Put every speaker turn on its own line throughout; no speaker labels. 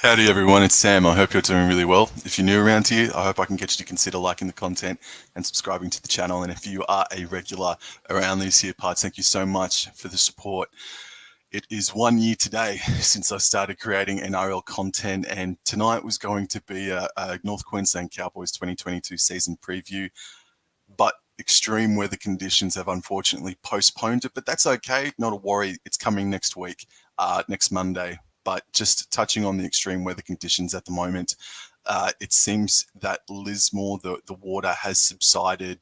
Howdy everyone, it's Sam. I hope you're doing really well. If you're new around here, I hope I can get you to consider liking the content and subscribing to the channel. And if you are a regular around these here parts, thank you so much for the support. It is 1 year today since I started creating NRL content, and tonight was going to be a North Queensland Cowboys 2022 season preview, but extreme weather conditions have unfortunately postponed it, but that's okay, not a worry. It's coming next week, next Monday. But just touching on the extreme weather conditions at the moment, it seems that Lismore, the water has subsided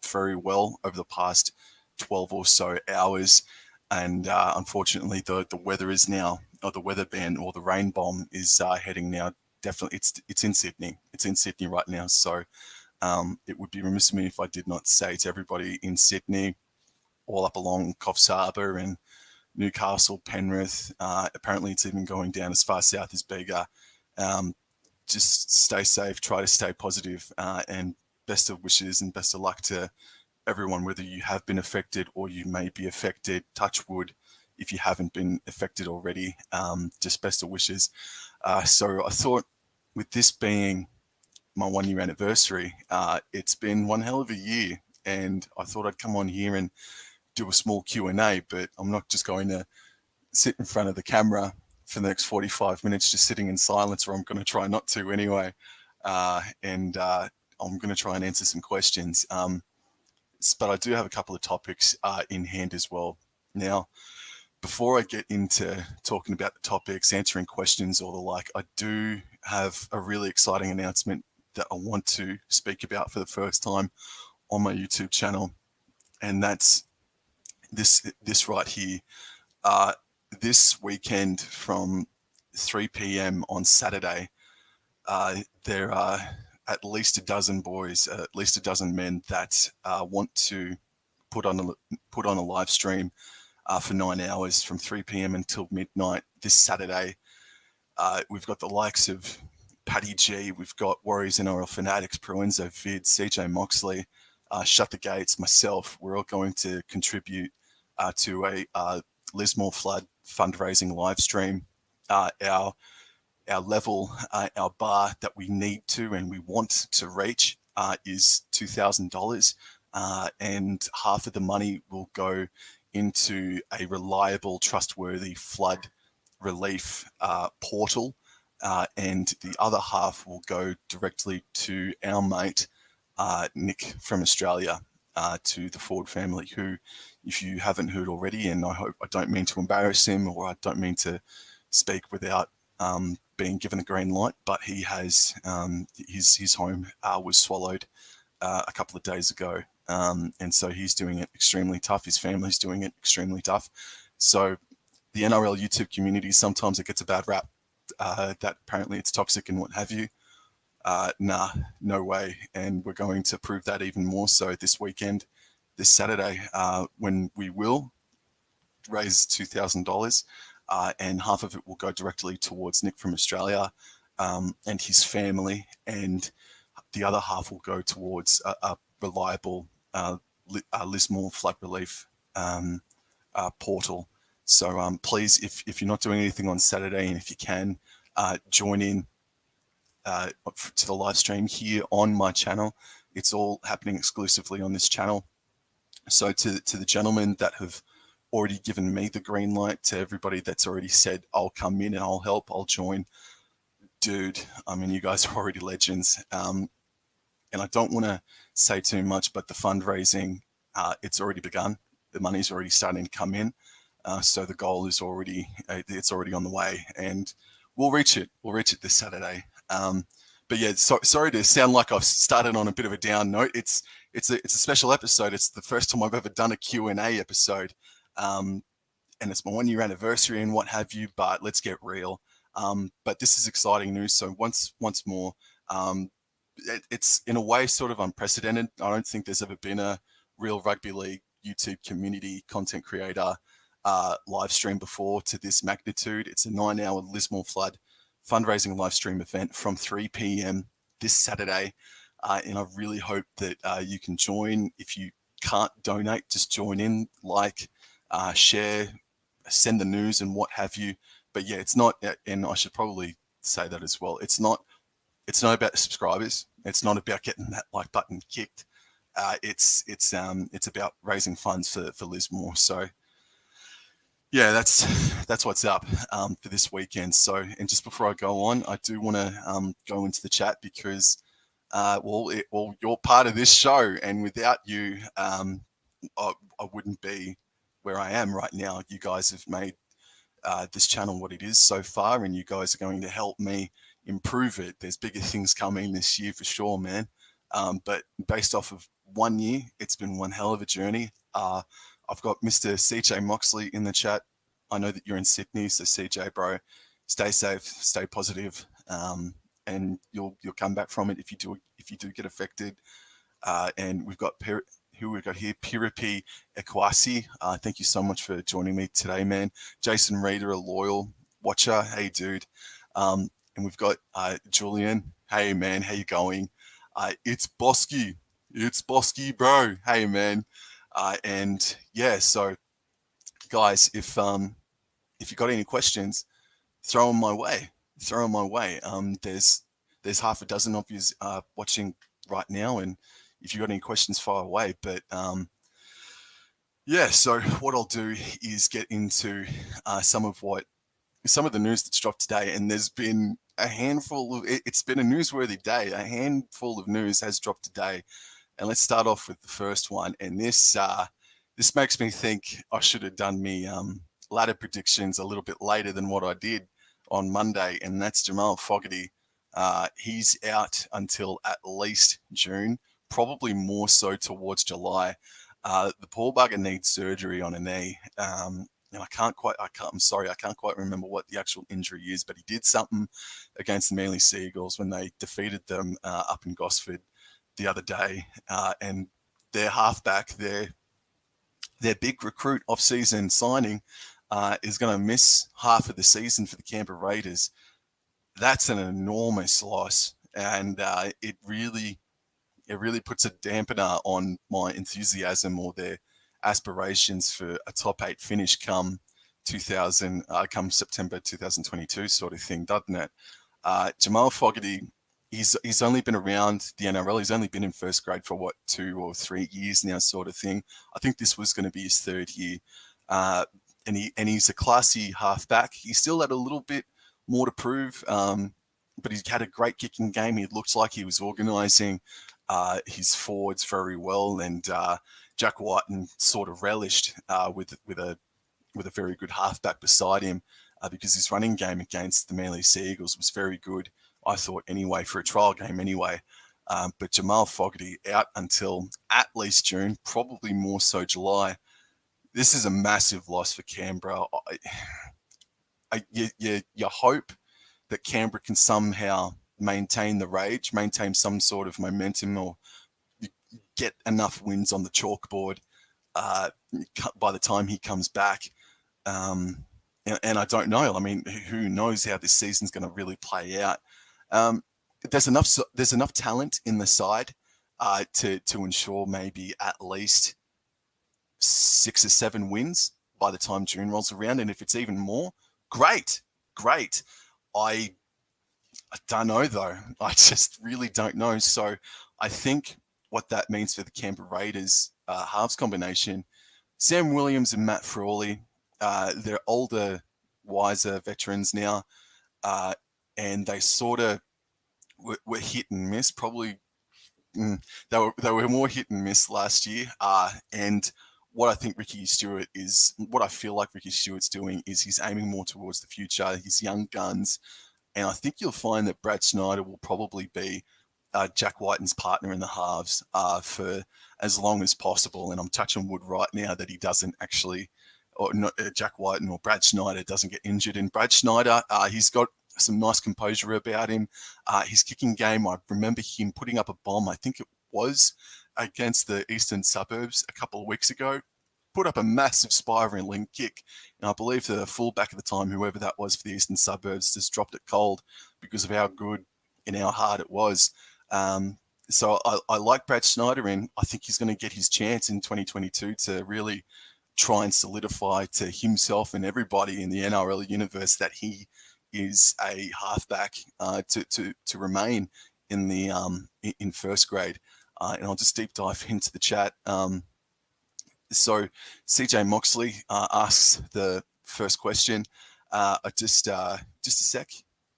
very well over the past 12 or so hours. And unfortunately, the weather is now, or the weather ban or the rain bomb is heading now. Definitely, it's in Sydney. It's in Sydney right now. So it would be remiss of me if I did not say to everybody in Sydney, all up along Coffs Harbour and Newcastle, Penrith. Apparently, it's even going down as far south as Bega. Just stay safe, try to stay positive, and best of wishes and best of luck to everyone, whether you have been affected or you may be affected. Touch wood if you haven't been affected already. Just best of wishes. So I thought, with this being my 1 year anniversary, it's been one hell of a year, and I thought I'd come on here and do a small Q&A, but I'm not just going to sit in front of the camera for the next 45 minutes just sitting in silence, or I'm going to try not to anyway. And I'm going to try and answer some questions. But I do have a couple of topics in hand as well. Now, before I get into talking about the topics, answering questions or the like, I do have a really exciting announcement that I want to speak about for the first time on my YouTube channel, and that's this right here. This weekend from 3 p.m. on Saturday, there are at least a dozen boys, at least a dozen men that want to put on a live stream for 9 hours from 3 p.m. until midnight this Saturday. We've got the likes of Paddy G, we've got Warriors NRL Fanatics, Proenzo Vid, CJ Moxley, Shut the Gates, myself. We're all going to contribute to a Lismore Flood fundraising live stream. Our level, our bar that we need to and we want to reach is $2,000, and half of the money will go into a reliable, trustworthy flood relief portal, and the other half will go directly to our mate Nick from Australia, to the Ford family, who, if you haven't heard already, and I don't mean to embarrass him, or I don't mean to speak without being given a green light, but he has his home was swallowed a couple of days ago, and so he's doing it extremely tough. His family's doing it extremely tough. So the NRL YouTube community, sometimes it gets a bad rap that apparently it's toxic and what have you. Nah, no way. And we're going to prove that even more so this weekend, this Saturday, when we will raise $2,000, and half of it will go directly towards Nick from Australia and his family, and the other half will go towards a reliable Lismore flood relief portal. So please, if you're not doing anything on Saturday, and if you can, join in to the live stream here on my channel. It's all happening exclusively on this channel. So to the gentlemen that have already given me the green light, to everybody that's already said, I'll come in and I'll help, I'll join. Dude, I mean, you guys are already legends. And I don't want to say too much, but the fundraising, it's already begun. The money's already starting to come in. So the goal is already, it's already on the way, and we'll reach it. We'll reach it this Saturday. But yeah, sorry to sound like I've started on a bit of a down note. It's a special episode. It's the first time I've ever done a Q&A episode. And it's my 1 year anniversary and what have you, but let's get real. But this is exciting news. So once more, it's in a way sort of unprecedented. I don't think there's ever been a real rugby league YouTube community content creator live stream before to this magnitude. It's a 9-hour Lismore Flood fundraising live stream event from 3 p.m. this Saturday. And I really hope that you can join. If you can't donate, just join in, like, share, send the news and what have you. but yeah, it's not, and I should probably say that as well. It's not about subscribers. It's not about getting that like button kicked. It's about raising funds for Lismore. So yeah, that's what's up for this weekend. So, and just before I go on, I do want to go into the chat because you're part of this show, and without you, I wouldn't be where I am right now. You guys have made this channel what it is so far, and you guys are going to help me improve it. There's bigger things coming this year for sure, man. But based off of 1 year, it's been one hell of a journey. I've got Mr. CJ Moxley in the chat. I know that you're in Sydney, so CJ, bro, stay safe, stay positive, and you'll come back from it if you do get affected. And we've got who we've got here, Piripi Ekwasi. Thank you so much for joining me today, man. Jason Reader, a loyal watcher. Hey, dude. And we've got Julian. Hey, man. How you going? It's Bosky. It's Bosky, bro. Hey, man. And yeah, so guys, if you got any questions, throw them my way. Throw them my way. There's half a dozen of you watching right now, and if you got any questions, fire away. But yeah, so what I'll do is get into some of the news that's dropped today, and there's been a handful of. It's been a newsworthy day. A handful of news has dropped today, and let's start off with the first one. And this makes me think I should have done me ladder predictions a little bit later than what I did on Monday, and that's Jamal Fogarty. He's out until at least June, probably more so towards July. The poor bugger needs surgery on a knee. And I can't quite remember what the actual injury is, but he did something against the Manly Seagulls when they defeated them up in Gosford the other day. And their halfback, their big recruit off-season signing, is going to miss half of the season for the Canberra Raiders. That's an enormous loss, and it really puts a dampener on my enthusiasm or their aspirations for a top 8 finish come September 2022 sort of thing, doesn't it? Jamal Fogarty, he's only been around the NRL. He's only been in first grade for 2 or 3 years now, sort of thing. I think this was going to be his third year, and he's a classy halfback. He still had a little bit more to prove, but he had a great kicking game. He looked like he was organising his forwards very well, and Jack Whiten sort of relished with a very good halfback beside him because his running game against the Manly Seagulls was very good, I thought, anyway, for a trial game anyway. But Jamal Fogarty out until at least June, probably more so July. This is a massive loss for Canberra. You hope that Canberra can somehow maintain the rage, maintain some sort of momentum, or get enough wins on the chalkboard by the time he comes back. And I don't know. I mean, who knows how this season's going to really play out? There's enough talent in the side to ensure maybe at least 6 or 7 wins by the time June rolls around, and if it's even more, great. I don't know, though. I just really don't know. So I think what that means for the Canberra Raiders halves combination, Sam Williams and Matt Frawley, they're older, wiser veterans now, and they sort of were hit and miss. Probably they were more hit and miss last year. And what I feel like Ricky Stewart's doing is he's aiming more towards the future. He's young guns. And I think you'll find that Brad Schneider will probably be Jack Whiten's partner in the halves for as long as possible. And I'm touching wood right now that he doesn't actually, or not, Jack Whiten or Brad Schneider doesn't get injured. And Brad Schneider, he's got some nice composure about him. His kicking game, I remember him putting up a bomb, I think it was against the Eastern Suburbs a couple of weeks ago. Put up a massive spiraling kick. And I believe the fullback at the time, whoever that was for the Eastern Suburbs, just dropped it cold because of how good and how hard it was. So I like Brad Schneider, and I think he's going to get his chance in 2022 to really try and solidify to himself and everybody in the NRL universe that he is a halfback to remain in the in first grade. And I'll just deep dive into the chat. So CJ Moxley asks the first question. Just a sec.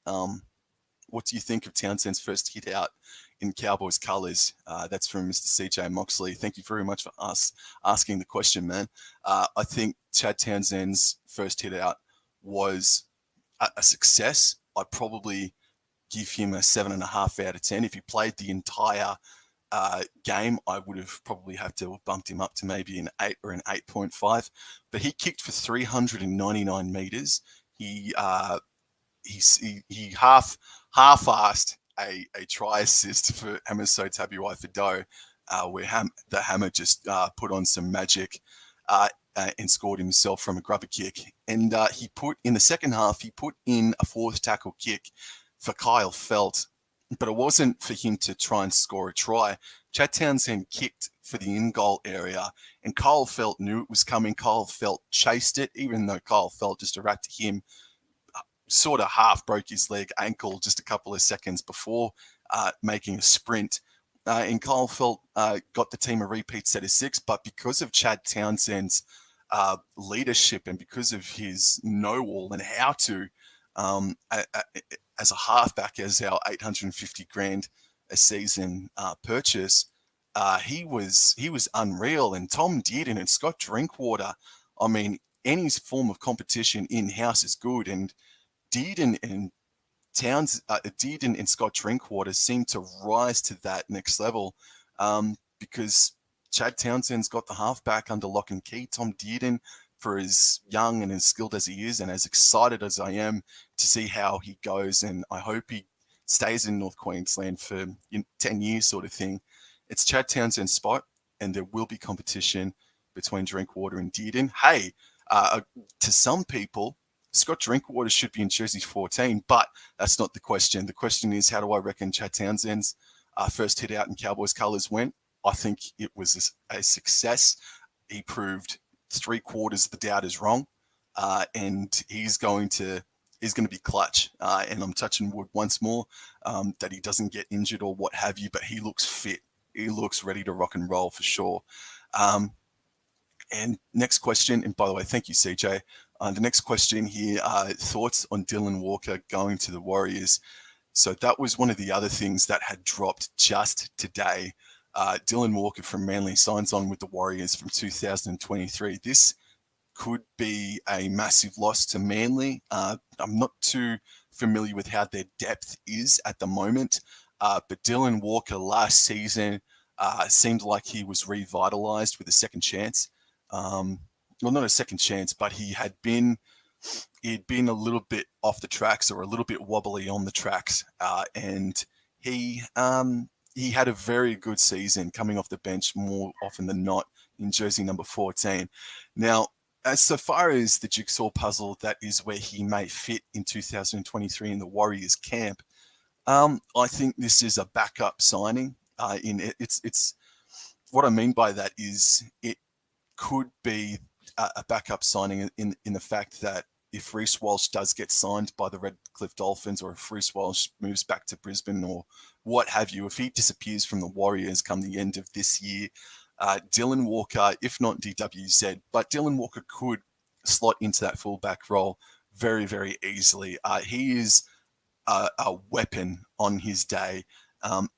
What do you think of Townsend's first hit out in Cowboys colours? That's from Mr. CJ Moxley. Thank you very much for asking the question, man. I think Chad Townsend's first hit out was a success. I'd probably give him a 7.5 out of 10. If he played the entire game, I would have probably had to have bumped him up to maybe an 8 or an 8.5. But he kicked for 399 meters. He half-assed a try assist for Hamiso Tabuai-Fidow, where the Hammer just put on some magic and scored himself from a grubber kick. And he put in the second half, he put in a fourth tackle kick for Kyle Felt, but it wasn't for him to try and score a try. Chad Townsend kicked for the in-goal area, and Kyle Felt knew it was coming. Kyle Felt chased it, even though Kyle Felt just erupted him, sort of half broke his ankle just a couple of seconds before making a sprint. And Kyle Felt got the team a repeat set of 6, but because of Chad Townsend's leadership and because of his know-all and how to, as a halfback, as our 850 grand a season purchase, he was unreal. And Tom Dearden and Scott Drinkwater, I mean, any form of competition in-house is good. And Dearden and Dearden and Scott Drinkwater seem to rise to that next level because Chad Townsend's got the halfback under lock and key. Tom Dearden, for as young and as skilled as he is and as excited as I am to see how he goes, and I hope he stays in North Queensland for 10 years sort of thing, it's Chad Townsend's spot, and there will be competition between Drinkwater and Dearden. Hey, to some people, Scott Drinkwater should be in jersey 14, but that's not the question. The question is, how do I reckon Chad Townsend's first hit out in Cowboys colours went? I think it was a success. He proved 3/4 of the doubters wrong, and he's going to be clutch. And I'm touching wood once more that he doesn't get injured or what have you, but he looks fit. He looks ready to rock and roll for sure. And next question, and by the way, thank you, CJ. The next question here, thoughts on Dylan Walker going to the Warriors. So that was one of the other things that had dropped just today. Dylan Walker from Manly signs on with the Warriors from 2023. This could be a massive loss to Manly. I'm not too familiar with how their depth is at the moment, but Dylan Walker last season seemed like he was revitalized with a second chance. Well, not a second chance, but he had been a little bit off the tracks or a little bit wobbly on the tracks, and he had a very good season coming off the bench more often than not in jersey number 14. Now, as so far as the jigsaw puzzle, that is where he may fit in 2023 in the Warriors camp. I think this is a backup signing. It's what I mean by that is it could be a backup signing in the fact that if Reece Walsh does get signed by the Redcliffe Dolphins, or if Reece Walsh moves back to Brisbane or what have you, if he disappears from the Warriors come the end of this year, Dylan Walker, if not DWZ, but Dylan Walker could slot into that fullback role very, very easily. He is a weapon on his day.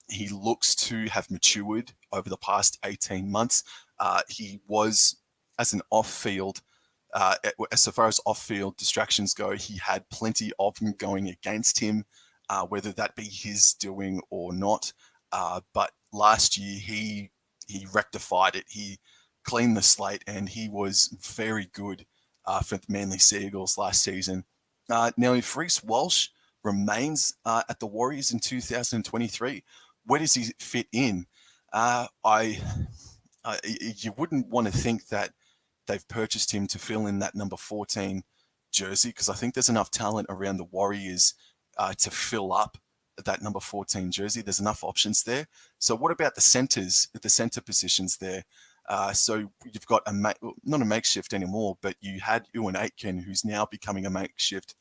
He looks to have matured over the past 18 months. He was, as an off-field, so far as off-field distractions go, he had plenty of them going against him, whether that be his doing or not. But last year, he rectified it. He cleaned the slate, and he was very good for the Manly Seagulls last season. Now, if Reece Walsh remains at the Warriors in 2023, where does he fit in? You wouldn't want to think that they've purchased him to fill in that number 14 jersey, because I think there's enough talent around the Warriors to fill up that number 14 jersey. There's enough options there. So what about the centers, the center positions there? So you've got not a makeshift anymore, but you had Ewan Aitken, who's now becoming a makeshift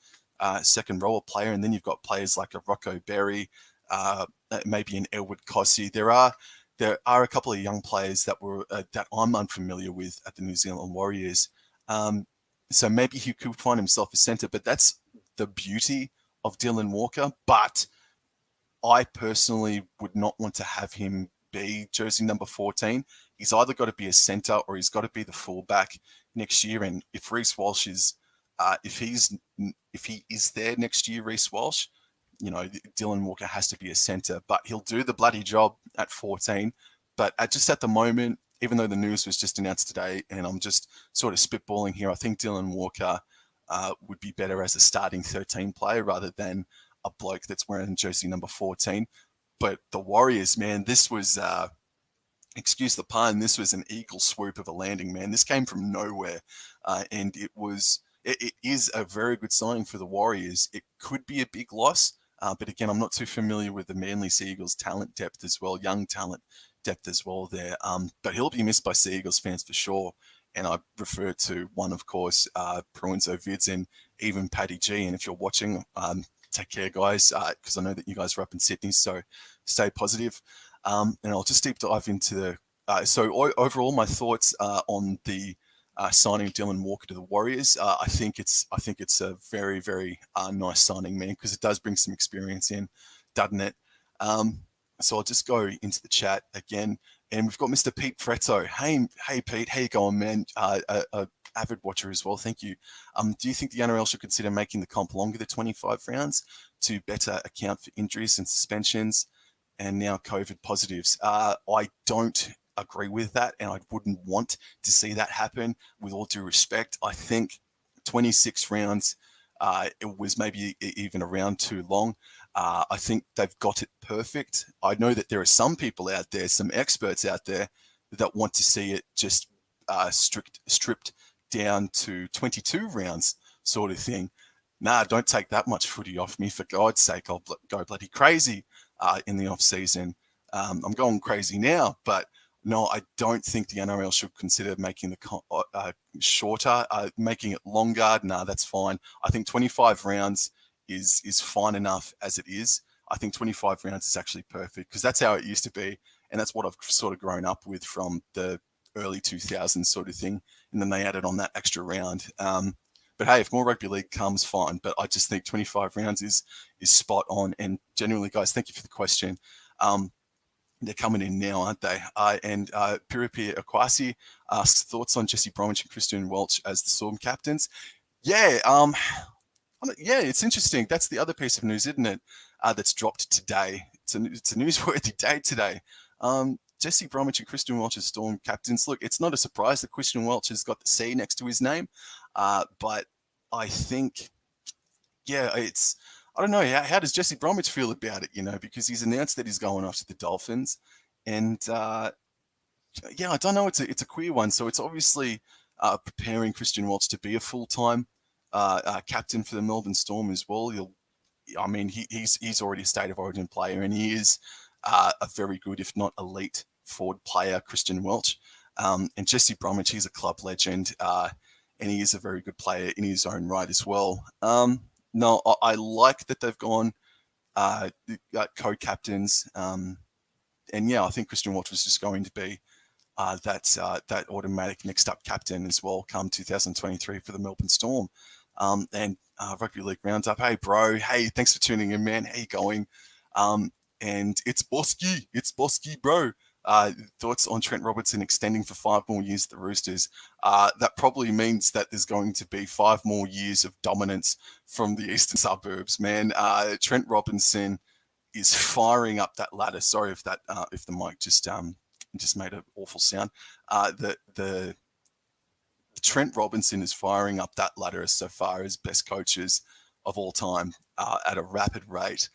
second rower player, and then you've got players like a Rocco Berry, maybe an Elwood Kossi. There are a couple of young players that I'm unfamiliar with at the New Zealand Warriors. So maybe he could find himself a centre, but that's the beauty of Dylan Walker. But I personally would not want to have him be jersey number 14. He's either got to be a centre or he's got to be the fullback next year. And if Reece Walsh is, if he is there next year, Reece Walsh, Dylan Walker has to be a centre. But he'll do the bloody job at 14. But just at the moment, even though the news was just announced today, and I'm just sort of spitballing here, I think Dylan Walker would be better as a starting 13 player rather than a bloke that's wearing jersey number 14. But the Warriors, man, this was, excuse the pun, this was an eagle swoop of a landing, man. This came from nowhere, and it is a very good signing for the Warriors. It could be a big loss, but again, I'm not too familiar with the Manly Seagulls talent depth as well, young talent depth as well there. But he'll be missed by Seagulls fans for sure. And I refer to one, of course, Pruenzo Vids and even Paddy G. And if you're watching, take care, guys, because I know that you guys are up in Sydney, so stay positive. And I'll just deep dive into overall my thoughts on the signing of Dylan Walker to the Warriors. I think it's a very, very nice signing, man, because it does bring some experience in, doesn't it? So I'll just go into the chat again, and we've got Mr. Pete Fretto. Hey, Pete, how you going, man? A avid watcher as well. Thank you. Do you think the NRL should consider making the comp longer than 25 rounds to better account for injuries and suspensions and now COVID positives? I don't agree with that, and I wouldn't want to see that happen. With all due respect, I think 26 rounds, it was maybe even a round too long. I think they've got it perfect. I know that there are some people out there, some experts out there, that want to see it just stripped down to 22 rounds sort of thing. Nah, don't take that much footy off me, for God's sake. I'll go bloody crazy in the off season. I'm going crazy now, but no, I don't think the NRL should consider making the shorter, making it longer. Nah, that's fine. I think 25 rounds is fine enough as it is. I think 25 rounds is actually perfect because that's how it used to be, and that's what I've sort of grown up with from the early 2000s sort of thing. And then they added on that extra round. But hey, if more rugby league comes, fine. But I just think 25 rounds is spot on. And genuinely, guys, thank you for the question. They're coming in now, aren't they? And Piripia Akwasi asks thoughts on Jessie Bromwich and Christian Welch as the Storm captains. Yeah, it's interesting. That's the other piece of news, isn't it? That's dropped today. It's a newsworthy day today. Jessie Bromwich and Christian Welch as Storm captains. Look, it's not a surprise that Christian Welch has got the C next to his name, but I think, I don't know. How does Jessie Bromwich feel about it? Because he's announced that he's going off to the Dolphins, and I don't know. It's a queer one. So it's obviously preparing Christian Welch to be a full-time captain for the Melbourne Storm as well. He's already a state of origin player, and he is a very good, if not elite, forward player, Christian Welch. And Jessie Bromwich, he's a club legend, and he is a very good player in his own right as well. No, I like that they've gone co-captains, and I think Christian Welch was just going to be that automatic next up captain as well come 2023 for the Melbourne Storm. And Rugby League Roundup. Hey, bro. Hey, thanks for tuning in, man. How you going? And it's Bosky, bro. Thoughts on Trent Robinson extending for 5 more years at the Roosters? That probably means that there's going to be 5 more years of dominance from the eastern suburbs, man. Trent Robinson is firing up that ladder. Sorry if the mic just made an awful sound. The Trent Robinson is firing up that ladder so far as best coaches of all time at a rapid rate.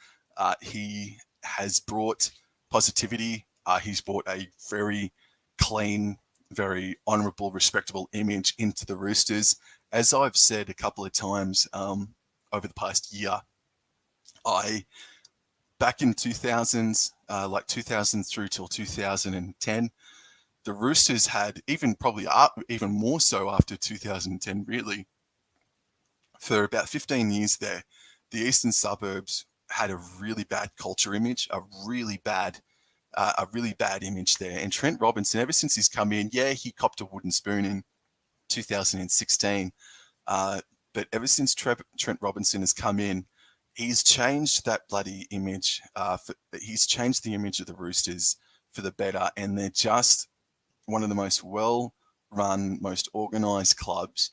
He has brought positivity. He's brought a very clean, very honourable, respectable image into the Roosters. As I've said a couple of times over the past year, back in 2000s, like 2000 through till 2010, the Roosters had, even more so after 2010, really, for about 15 years there, the eastern suburbs had a really bad culture image, a really bad image there. And Trent Robinson, ever since he's come in, yeah, he copped a wooden spoon in 2016, but ever since Trent Robinson has come in, he's changed that bloody image. He's changed the image of the Roosters for the better, and they're just one of the most well-run, most organised clubs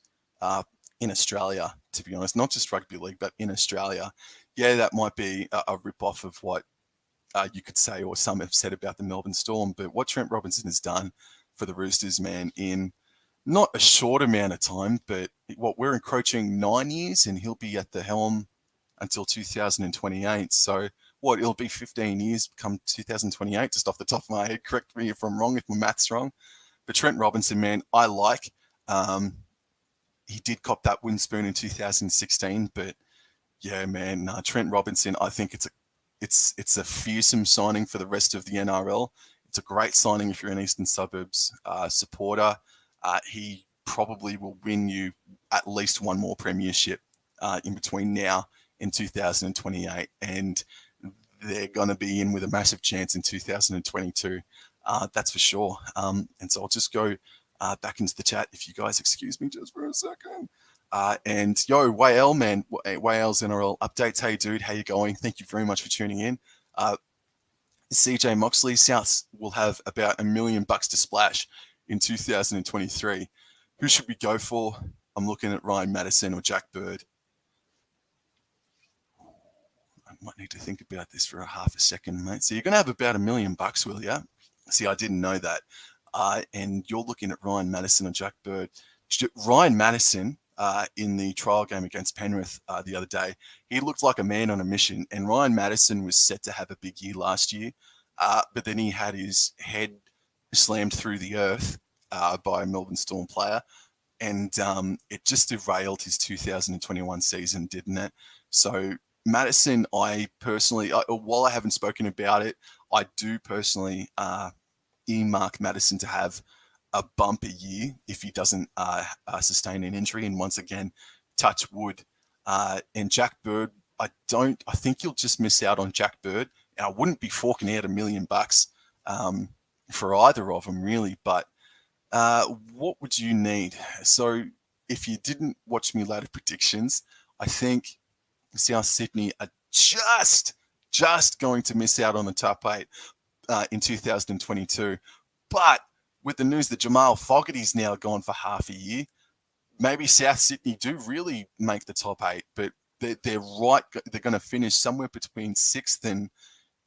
in Australia, to be honest. Not just rugby league, but in Australia. Yeah, that might be a rip-off of what you could say, or some have said about the Melbourne Storm, but what Trent Robinson has done for the Roosters, man, in not a short amount of time, but we're encroaching 9 years, and he'll be at the helm until 2028. So it'll be 15 years come 2028, just off the top of my head. Correct me if I'm wrong, if my math's wrong. But Trent Robinson, man, I like. He did cop that wooden spoon in 2016, but yeah, man, Trent Robinson, I think it's a fearsome signing for the rest of the NRL. It's a great signing if you're an Eastern Suburbs supporter. He probably will win you at least one more premiership in between now and 2028, and they're going to be in with a massive chance in 2022. That's for sure. And so I'll just go back into the chat, if you guys excuse me just for a second. And yo, Wayel, man, Wayel's NRL updates. Hey, dude, how you going? Thank you very much for tuning in. CJ Moxley, Souths will have about $1 million to splash in 2023. Who should we go for? I'm looking at Ryan Madison or Jack Bird. I might need to think about this for a half a second, mate. So you're going to have about $1 million, will you? See, I didn't know that. And you're looking at Ryan Madison or Jack Bird. Ryan Madison, in the trial game against Penrith the other day, he looked like a man on a mission. And Ryan Madison was set to have a big year last year, but then he had his head slammed through the earth by a Melbourne Storm player, and it just derailed his 2021 season, didn't it? So Madison, I personally, while I haven't spoken about it, I do personally earmark Madison to have a bumper year if he doesn't sustain an injury. And once again, touch wood. And Jack Bird, I think you'll just miss out on Jack Bird. And I wouldn't be forking out $1 million for either of them, really. But what would you need? So if you didn't watch me later predictions, I think South Sydney are just going to miss out on the top 8 in 2022. But with the news that Jamal Fogarty's now gone for half a year, maybe South Sydney do really make the top 8, but they're right. They're going to finish somewhere between 6th and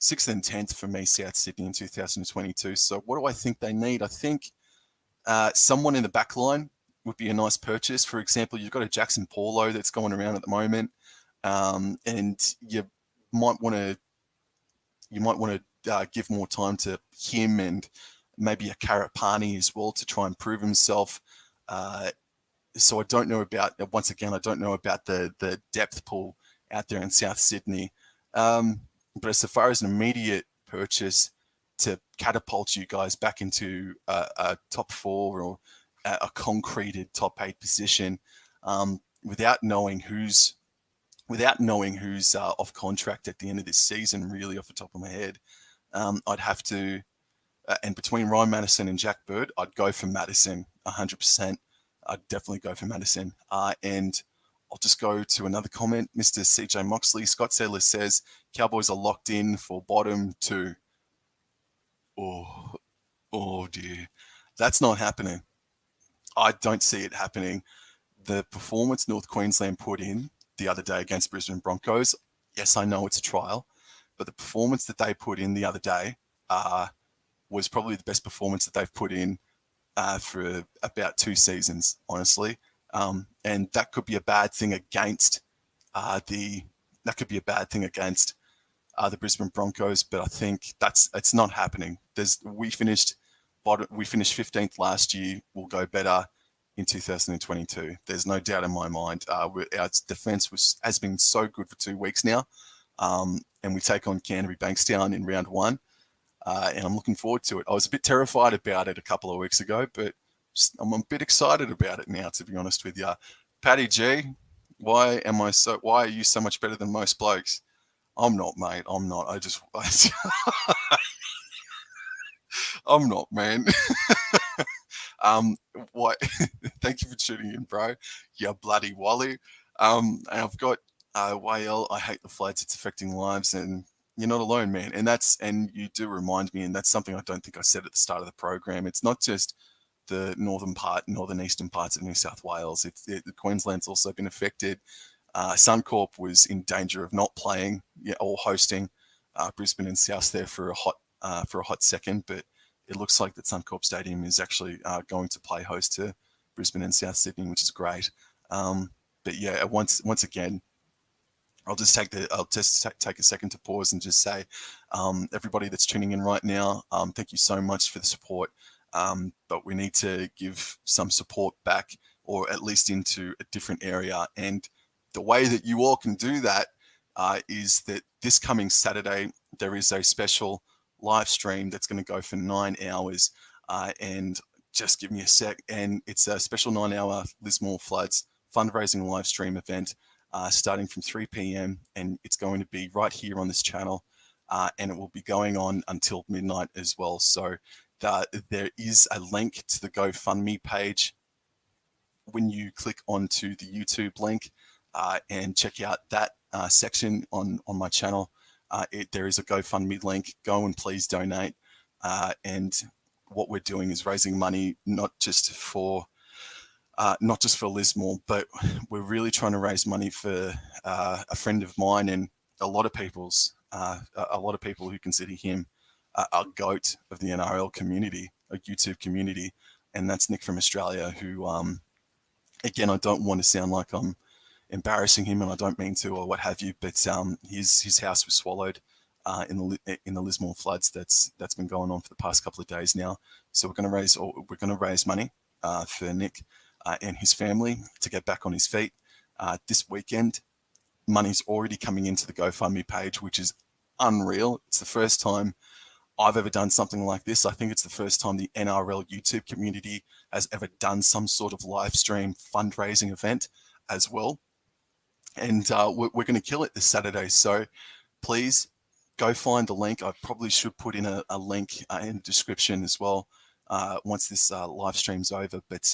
10th for me, South Sydney, in 2022. So what do I think they need? I think someone in the back line would be a nice purchase. For example, you've got a Jackson Paulo that's going around at the moment, and you might want to give more time to him, and maybe a Karapani as well, to try and prove himself. So I don't know about, once again, I don't know about the depth pool out there in South Sydney. But as far as an immediate purchase to catapult you guys back into a top 4 or a concreted top 8 position, without knowing who's off contract at the end of this season, really off the top of my head, I'd have to, and between Ryan Madison and Jack Bird, I'd go for Madison 100%. I'd definitely go for Madison. And I'll just go to another comment. Mr. CJ Moxley, Scott Sedler says, Cowboys are locked in for bottom 2. Oh dear. That's not happening. I don't see it happening. The performance North Queensland put in the other day against Brisbane Broncos, yes, I know it's a trial, but the performance that they put in the other day was probably the best performance that they've put in for about 2 seasons, honestly. And that could be a bad thing against the Brisbane Broncos, but I think it's not happening. We finished 15th last year. We'll go better in 2022. There's no doubt in my mind. Our defence has been so good for 2 weeks now, and we take on Canterbury Bankstown in round 1. and I'm looking forward to it. I was a bit terrified about it a couple of weeks ago, but I'm a bit excited about it now, to be honest with you. Paddy G, why are you so much better than most blokes? I'm not, mate. I'm not. I'm not, man. What? Thank you for tuning in, bro. You bloody wally. And I've got YL. I hate the floods. It's affecting lives, and you're not alone, man. And you do remind me, and that's something I don't think I said at the start of the program. It's not just the northeastern parts of New South Wales. Queensland's also been affected. Suncorp was in danger of not playing, or hosting Brisbane and South there for a hot second, but it looks like that Suncorp Stadium is actually going to play host to Brisbane and South Sydney, which is great. But yeah, once again, I'll just take a second to pause and just say, everybody that's tuning in right now, thank you so much for the support. But we need to give some support back, or at least into a different area. And the way that you all can do that is that this coming Saturday, there is a special live stream that's going to go for 9 hours. And just give me a sec. And it's a special 9-hour Lismore Floods fundraising live stream event starting from 3 p.m. And it's going to be right here on this channel. And it will be going on until midnight as well. So there is a link to the GoFundMe page when you click onto the YouTube link and check out that section on my channel. There is a GoFundMe link. Go and please donate. And what we're doing is raising money not just for Lismore, but we're really trying to raise money for a friend of mine and a lot of people who consider him a goat of the NRL community, a YouTube community, and that's Nick from Australia, who again, I don't want to sound like I'm embarrassing him, and I don't mean to, or what have you, but his house was swallowed in the Lismore floods that's been going on for the past couple of days now. So we're going to raise money for Nick and his family to get back on his feet this weekend. Money's already coming into the GoFundMe page, which is unreal. It's the first time I've ever done something like this. I think it's the first time the NRL YouTube community has ever done some sort of live stream fundraising event as well. And we're going to kill it this Saturday. So please go find the link. I probably should put in a link in the description as well once this live stream's over. But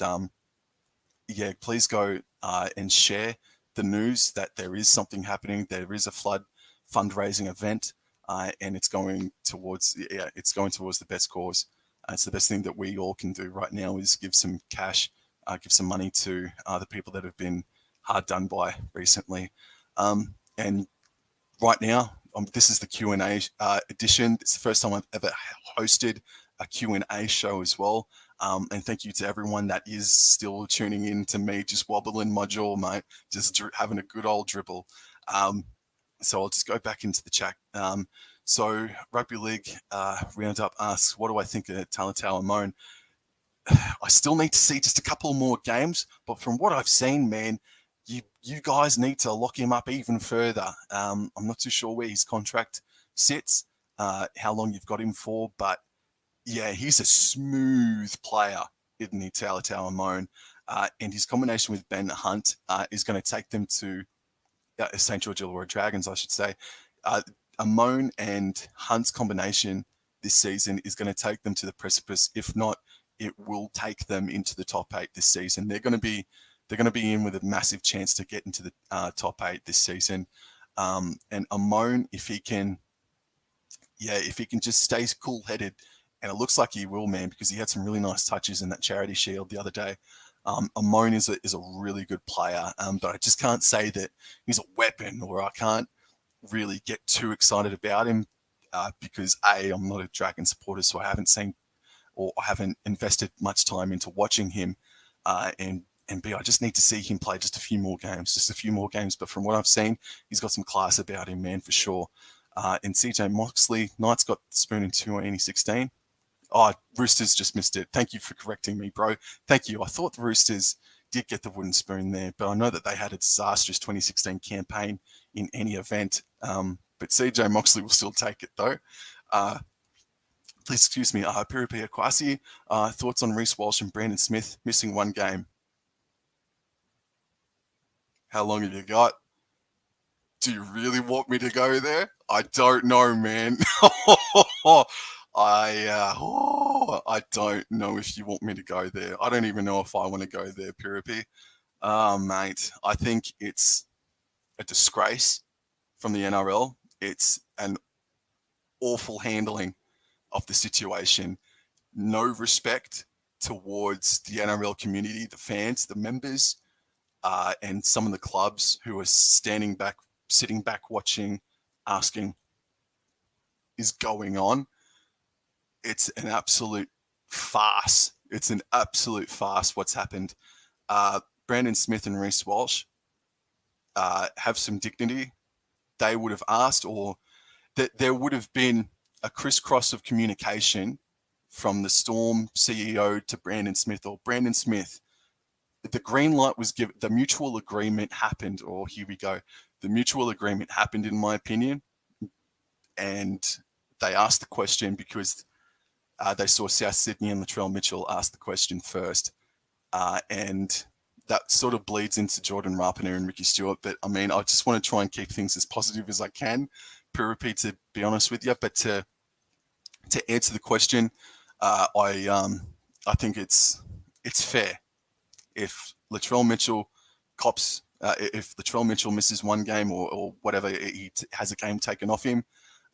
yeah, please go and share the news that there is something happening. There is a flood fundraising event. And it's going towards the best cause. It's the best thing that we all can do right now is give some cash, give some money to the people that have been hard done by recently. And right now, this is the Q&A edition. It's the first time I've ever hosted a Q&A show as well. And thank you to everyone that is still tuning in to me, just wobbling my jaw, mate, just having a good old dribble. So I'll just go back into the chat. So Rugby League Roundup asks, what do I think of Talatau Moan? I still need to see just a couple more games, but from what I've seen, man, you guys need to lock him up even further. I'm not too sure where his contract sits, how long you've got him for, but yeah, he's a smooth player, isn't he, Talatau Moan? And his combination with Ben Hunt is going to take them to St. George Illawarra Dragons, I should say. Amone and Hunt's combination this season is going to take them to the precipice. If not, it will take them into the top 8 this season. They're going to be in with a massive chance to get into the top 8 this season. And Amone, if he can just stay cool-headed, and it looks like he will, man, because he had some really nice touches in that Charity Shield the other day. Amone is a really good player, but I just can't say that he's a weapon, or I can't really get too excited about him because A, I'm not a Dragon supporter, so I haven't seen or I haven't invested much time into watching him, and B, I just need to see him play just a few more games. But from what I've seen, he's got some class about him, man, for sure. And CJ Moxley, Knights got the spoon in 2016. Oh, Roosters just missed it. Thank you for correcting me, bro. Thank you. I thought the Roosters did get the wooden spoon there, but I know that they had a disastrous 2016 campaign in any event. But CJ Moxley will still take it, though. Please excuse me. Piripi Akwasi, thoughts on Reece Walsh and Brandon Smith missing one game? How long have you got? Do you really want me to go there? I don't know, man. I don't know if you want me to go there. I don't even know if I want to go there, Piripi. Mate, I think it's a disgrace from the NRL. It's an awful handling of the situation. No respect towards the NRL community, the fans, the members, and some of the clubs who are standing back, sitting back, watching, asking, is going on? It's an absolute farce. It's an absolute farce what's happened. Brandon Smith and Reece Walsh have some dignity. They would have asked, or that there would have been a crisscross of communication from the Storm CEO to Brandon Smith, or Brandon Smith. The green light was given, the mutual agreement happened, or here we go. The mutual agreement happened, in my opinion, and they asked the question because they saw South Sydney and Latrell Mitchell ask the question first. And that sort of bleeds into Jordan Rapana and Ricky Stewart. But I mean, I just want to try and keep things as positive as I can, Piripi, to be honest with you. But to answer the question, I think it's fair. If Latrell Mitchell cops, if Latrell Mitchell misses one game or whatever, he has a game taken off him,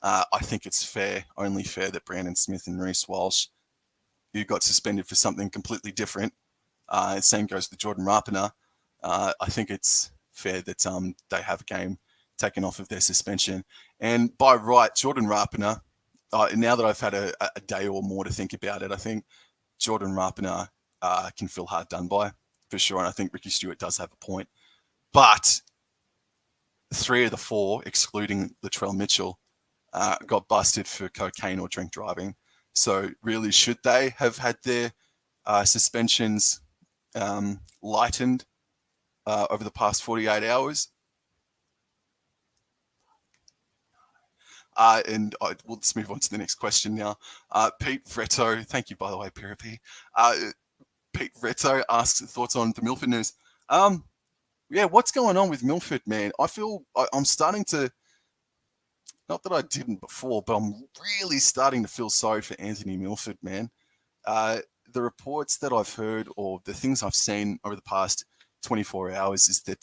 I think it's fair, only fair, that Brandon Smith and Reece Walsh, who got suspended for something completely different, same goes to Jordan Rapana, I think it's fair that they have a game taken off of their suspension. And by right, Jordan Rapana, now that I've had a day or more to think about it, I think Jordan Rapana can feel hard done by, for sure. And I think Ricky Stewart does have a point. But 3 of the 4, excluding Latrell Mitchell, got busted for cocaine or drink driving. So really, should they have had their suspensions lightened over the past 48 hours? And we'll just move on to the next question now. Pete Vreto, thank you, by the way, Piripi. Pete Vreto asks thoughts on the Milford news. Yeah, what's going on with Milford, man? I feel I'm starting to, not that I didn't before, but I'm really starting to feel sorry for Anthony Milford, man. The reports that I've heard, or the things I've seen over the past 24 hours, is that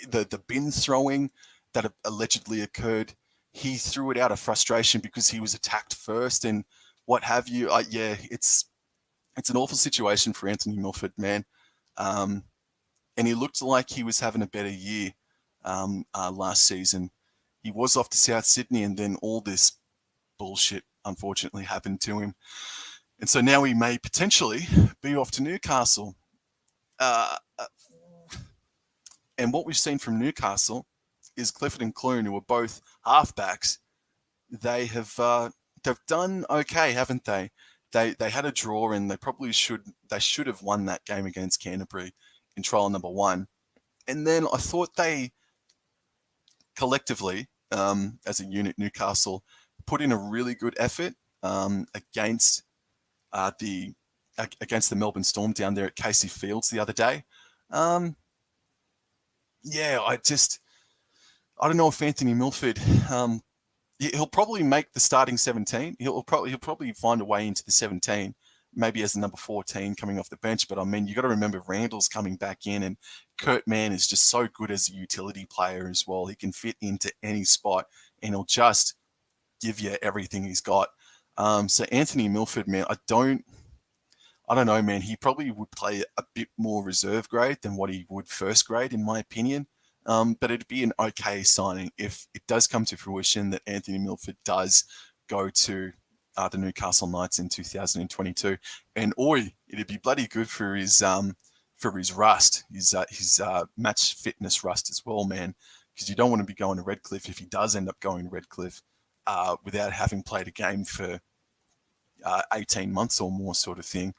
the bin throwing that allegedly occurred, he threw it out of frustration because he was attacked first and what have you. Yeah, it's an awful situation for Anthony Milford, man. And he looked like he was having a better year last season. He was off to South Sydney, and then all this bullshit, unfortunately, happened to him. And so now he may potentially be off to Newcastle. And what we've seen from Newcastle is Clifford and Clune, who are both halfbacks. They've done okay, haven't they? They had a draw, and they should have won that game against Canterbury in trial number 1. And then I thought they collectively, as a unit, Newcastle, put in a really good effort against the Melbourne Storm down there at Casey Fields the other day. Yeah, I don't know if Anthony Milford, he'll probably make the starting 17. He'll probably find a way into the 17, maybe as the number 14 coming off the bench. But I mean, you got to remember Randall's coming back in, and Kurt Mann is just so good as a utility player as well. He can fit into any spot, and he'll just give you everything he's got. So Anthony Milford, man, I don't know, man. He probably would play a bit more reserve grade than what he would first grade, in my opinion. But it'd be an okay signing if it does come to fruition that Anthony Milford does go to the Newcastle Knights in 2022. And it'd be bloody good for his rust, his match fitness rust as well, man. Because you don't want to be going to Redcliffe if he does end up going to Redcliffe without having played a game for 18 months or more, sort of thing.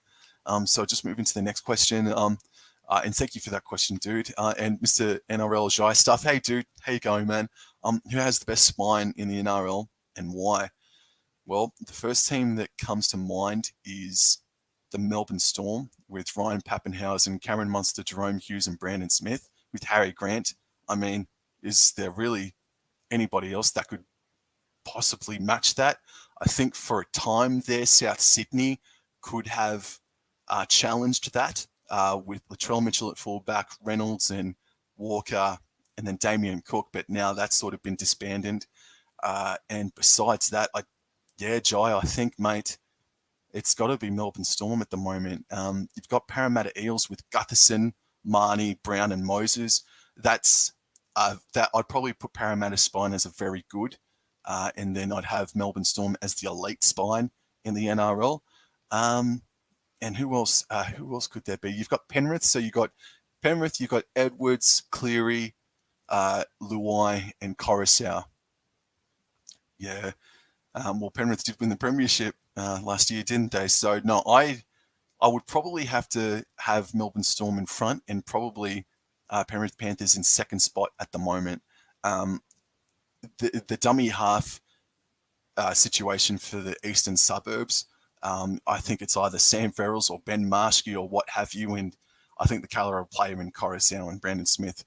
So just moving to the next question. And thank you for that question, dude. And Mr. NRL Jai Stuff. Hey, dude. How you going, man? Who has the best spine in the NRL and why? Well, the first team that comes to mind is the Melbourne Storm with Ryan Pappenhausen, Cameron Munster, Jerome Hughes, and Brandon Smith with Harry Grant. I mean, is there really anybody else that could possibly match that? I think for a time there, South Sydney could have challenged that with Latrell Mitchell at fullback, Reynolds and Walker, and then Damien Cook. But now that's sort of been disbanded. And besides that, Jai, I think, mate, it's got to be Melbourne Storm at the moment. You've got Parramatta Eels with Gutherson, Marnie, Brown, and Moses. That I'd probably put Parramatta spine as a very good, and then I'd have Melbourne Storm as the elite spine in the NRL. And who else? Who else could there be? You've got Penrith. So you've got Penrith. You've got Edwards, Cleary, Luai, and Coruscant. Yeah. Well, Penrith did win the premiership last year, didn't they? So no, I would probably have to have Melbourne Storm in front and probably Penrith Panthers in second spot at the moment. The dummy half situation for the eastern suburbs, I think it's either Sam Verrills or Ben Marshke or what have you, and I think the caliber of player in Coruscant and Brandon Smith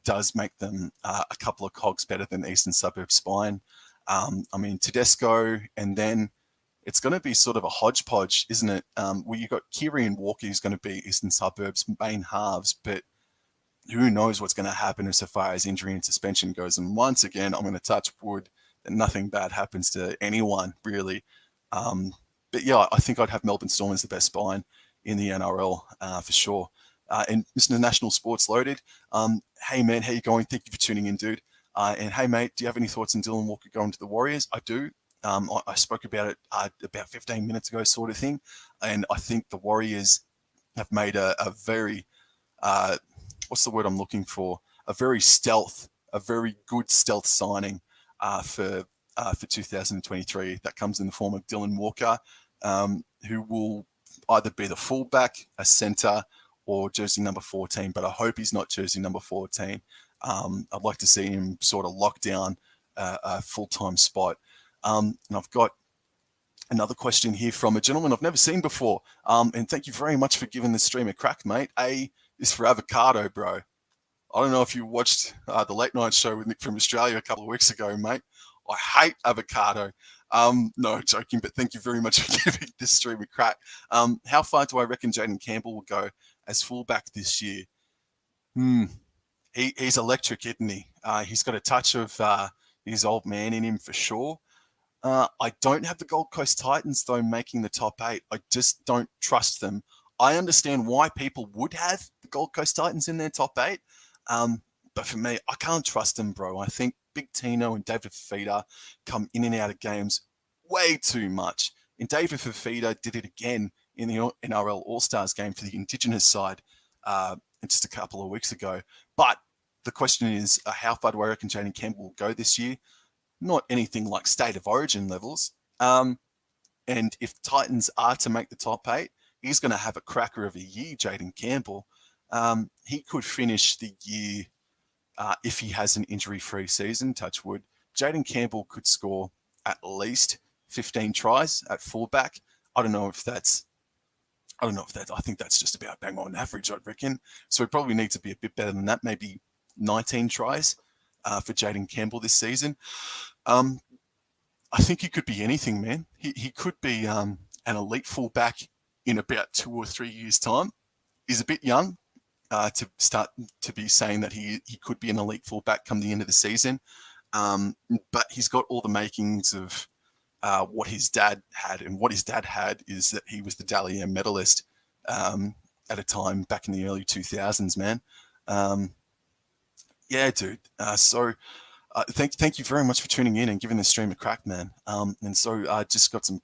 does make them a couple of cogs better than the eastern suburbs spine. I mean, Tedesco, and then it's going to be sort of a hodgepodge, isn't it? Well, you've got Kiri and Walker who's going to be Eastern Suburbs main halves, but who knows what's going to happen as far as injury and suspension goes. And once again, I'm going to touch wood that nothing bad happens to anyone, really. But yeah, I think I'd have Melbourne Storm as the best spine in the NRL for sure. And Mr. National Sports Loaded, hey man, how you going? Thank you for tuning in, dude. And hey, mate, do you have any thoughts on Dylan Walker going to the Warriors? I do. I spoke about it about 15 minutes ago, sort of thing. And I think the Warriors have made a very, what's the word I'm looking for? A very good stealth signing for 2023 that comes in the form of Dylan Walker, who will either be the fullback, a centre, or jersey number 14. But I hope he's not jersey number 14. I'd like to see him sort of lock down a full-time spot. And I've got another question here from a gentleman I've never seen before. And thank you very much for giving the stream a crack, mate. A is for avocado, bro. I don't know if you watched the late night show with Nick from Australia a couple of weeks ago, mate. I hate avocado. No, joking, but thank you very much for giving this stream a crack. How far do I reckon Jaden Campbell will go as fullback this year? He's electric, isn't he? He's got a touch of his old man in him for sure. I don't have the Gold Coast Titans, though, making the top 8. I just don't trust them. I understand why people would have the Gold Coast Titans in their top 8. But for me, I can't trust them, bro. I think Big Tino and David Fifita come in and out of games way too much. And David Fifita did it again in the NRL All-Stars game for the Indigenous side just a couple of weeks ago. But the question is, how far do I reckon Jaden Campbell will go this year? Not anything like State of Origin levels. And if Titans are to make the top 8, he's going to have a cracker of a year, Jaden Campbell. He could finish the year, if he has an injury-free season, touch wood. Jaden Campbell could score at least 15 tries at fullback. I think that's just about bang on average, I reckon. So we probably need to be a bit better than that, maybe 19 tries for Jaden Campbell this season. I think he could be anything, man. He could be an elite fullback in about 2 or 3 years' time. He's a bit young to start to be saying that he could be an elite fullback come the end of the season. But he's got all the makings of what his dad had. And what his dad had is that he was the Dally M medalist at a time back in the early 2000s, man. Yeah, dude. Thank you very much for tuning in and giving the stream a crack, man. And so I just got some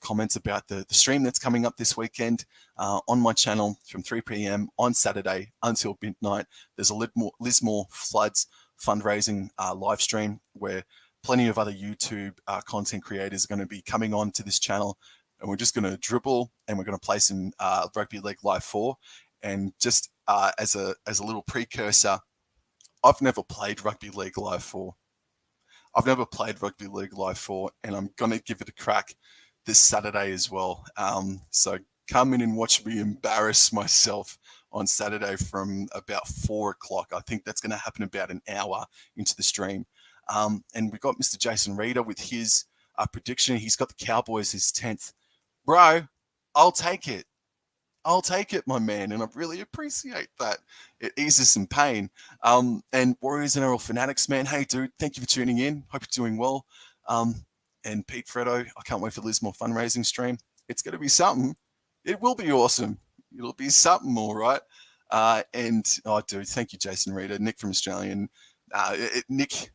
comments about the stream that's coming up this weekend on my channel from 3 p.m. on Saturday until midnight. There's a Lismore Floods fundraising live stream where plenty of other YouTube content creators are going to be coming on to this channel, and we're just going to dribble and we're going to play some Rugby League Live 4. And just as a little precursor, I've never played Rugby League Live 4. I've never played rugby league live for, and I'm gonna give it a crack this Saturday as well. So come in and watch me embarrass myself on Saturday from about 4 o'clock. I think that's going to happen about an hour into the stream. And we've got Mr. Jason Reeder with his prediction. He's got the Cowboys as 10th. Bro, I'll take it. I'll take it, my man, and I really appreciate that. It eases some pain. And Warriors NRL Fanatics, man, hey, dude, thank you for tuning in. Hope you're doing well. And Pete Freddo, I can't wait for Lismore fundraising stream. It's going to be something. It will be awesome. It'll be something, all right. Dude, thank you, Jason Reeder, Nick from Australian. Nick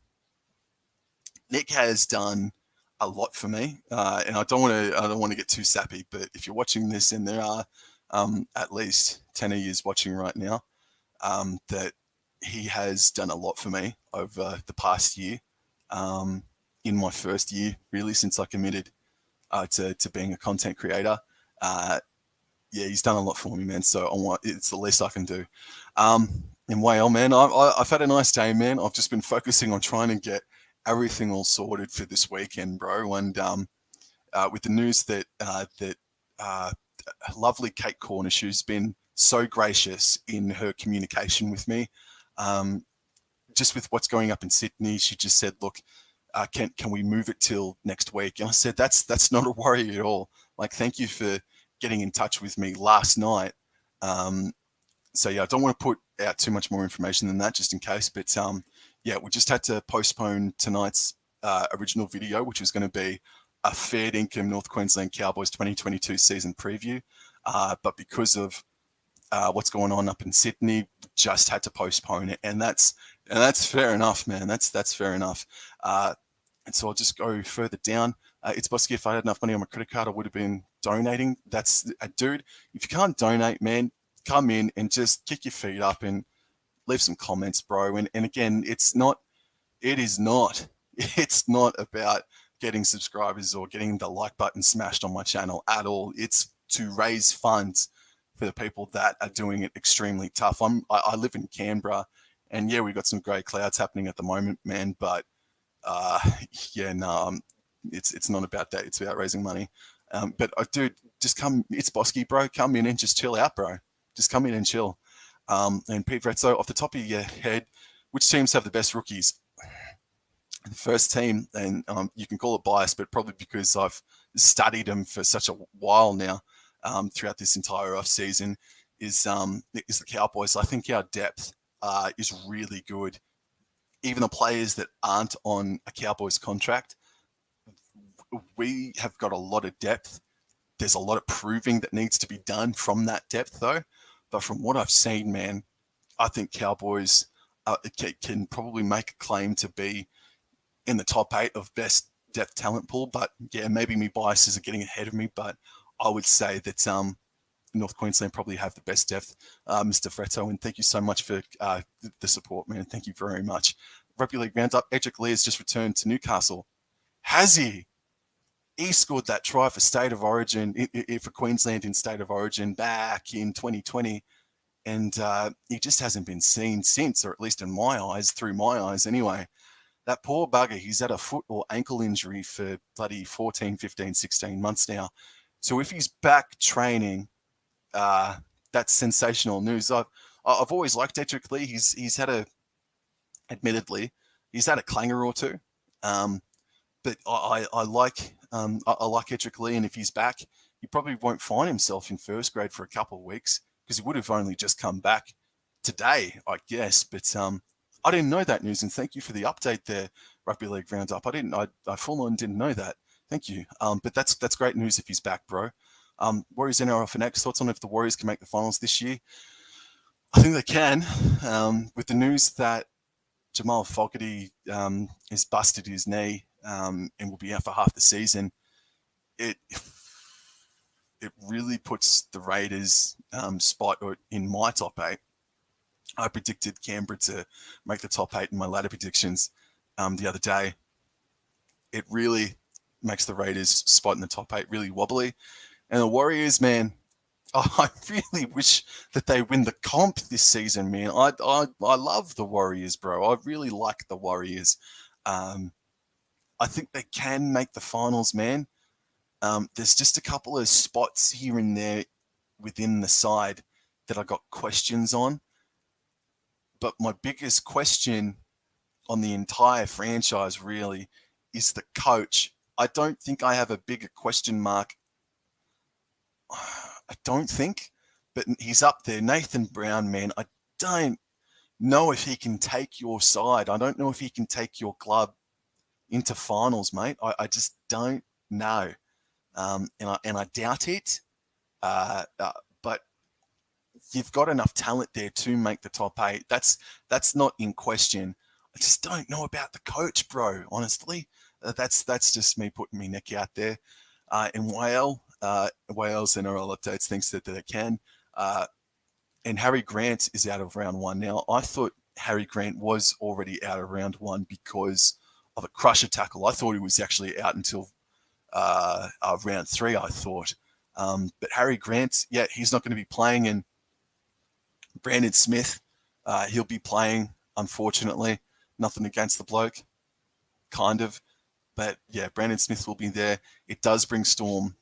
has done a lot for me, and I don't want to get too sappy, but if you're watching this, and there are at least 10 of you watching right now, that he has done a lot for me over the past year. In my first year, really, since I committed to being a content creator. Yeah, he's done a lot for me, man. So it's the least I can do. And well, man, I've had a nice day, man. I've just been focusing on trying to get everything all sorted for this weekend, bro. And with the news that lovely Kate Cornish, who's been so gracious in her communication with me, just with what's going up in Sydney, she just said, look, can we move it till next week? And I said, that's not a worry at all. Like, thank you for getting in touch with me last night. So yeah, I don't want to put out too much more information than that, just in case. But yeah, we just had to postpone tonight's original video, which was going to be a fair income North Queensland Cowboys 2022 season preview. But because of what's going on up in Sydney, we just had to postpone it, and that's fair enough, man. That's fair enough. And so I'll just go further down. It's Bosky. If I had enough money on my credit card, I would have been donating. That's dude. If you can't donate, man, come in and just kick your feet up and leave some comments, bro. And again, it is not about getting subscribers or getting the like button smashed on my channel at all. It's to raise funds for the people that are doing it extremely tough. I live in Canberra, and yeah, we've got some grey clouds happening at the moment, man. But yeah, no, it's not about that. It's about raising money. But dude, just come. It's Bosky, bro. Come in and just chill out, bro. Just come in and chill. And Pete Retzo, off the top of your head, which teams have the best rookies? The first team, and you can call it bias, but probably because I've studied them for such a while now, throughout this entire off season, is the Cowboys. I think our depth is really good. Even the players that aren't on a Cowboys contract, we have got a lot of depth. There's a lot of proving that needs to be done from that depth, though. But from what I've seen, man, I think Cowboys can probably make a claim to be in the top 8 of best depth talent pool. But yeah, maybe me biases are getting ahead of me, but I would say that North Queensland probably have the best depth, Mr. Fretto, and thank you so much for the support, man. Thank you very much. Rugby League Roundup, Edric Lee has just returned to Newcastle. Has he? He scored that try for State of Origin, for Queensland in State of Origin back in 2020, and he just hasn't been seen since, or at least in my eyes, through my eyes anyway. That poor bugger, he's had a foot or ankle injury for bloody 14, 15, 16 months now. So if he's back training, that's sensational news. I've always liked Edric Lee. He's had admittedly, he's had a clanger or two, but I like Edric Lee, and if he's back, he probably won't find himself in first grade for a couple of weeks because he would have only just come back today, I guess. But I didn't know that news, and thank you for the update there, Rugby League Roundup. I full on didn't know that. Thank you. But that's great news if he's back, bro. Warriors NRL for next. Thoughts on if the Warriors can make the finals this year? I think they can. With the news that Jamal Fogarty has busted his knee and will be out for half the season, it really puts the Raiders spot in my top 8. I predicted Canberra to make the top 8 in my ladder predictions the other day. It really makes the Raiders spot in the top 8 really wobbly. And the Warriors, man, I really wish that they win the comp this season, man. I love the Warriors, bro. I really like the Warriors. I think they can make the finals, man. There's just a couple of spots here and there within the side that I got questions on. But my biggest question on the entire franchise really is the coach. I don't think I have a bigger question mark. I don't think, but he's up there. Nathan Brown, man, I don't know if he can take your side. I don't know if he can take your club into finals, mate. I just don't know. And I doubt it. But you've got enough talent there to make the top 8. That's not in question. I just don't know about the coach, bro. Honestly, that's just me putting my neck out there. In Wales Nrlw updates thinks that they can. And Harry Grant is out of round 1 now. I thought Harry Grant was already out of round 1 because of a crusher tackle. I thought he was actually out until round 3, I thought. But Harry Grant, yeah, he's not going to be playing. And Brandon Smith, he'll be playing, unfortunately. Nothing against the bloke, kind of. But, yeah, Brandon Smith will be there. It does bring Storm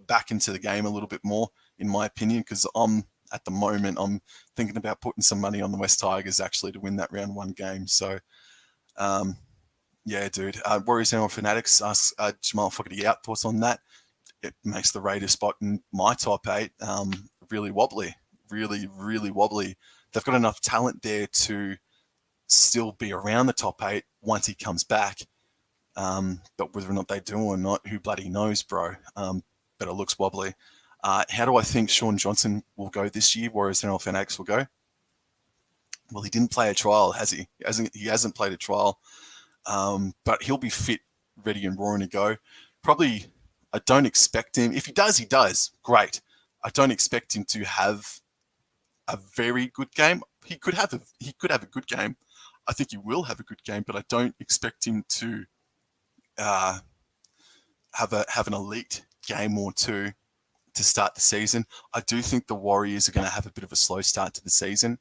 back into the game a little bit more, in my opinion, because at the moment, I'm thinking about putting some money on the West Tigers, actually, to win that round 1 game. So, yeah, dude. Warriors Nrlw Fanatics asks Jamal Fogarty out. Thoughts on that? It makes the Raiders spot in my top 8 really wobbly. Really, really wobbly. They've got enough talent there to still be around the top 8 once he comes back. But whether or not they do or not, who bloody knows, bro. But it looks wobbly. How do I think Sean Johnson will go this year? Warriors Nrlw Fanatics will go. Well, he didn't play a trial, has he? He hasn't played a trial. But he'll be fit, ready and roaring to go. Probably, I don't expect him. If he does, he does. Great. I don't expect him to have a very good game. He could have a good game. I think he will have a good game, but I don't expect him to have an elite game or two to start the season. I do think the Warriors are going to have a bit of a slow start to the season,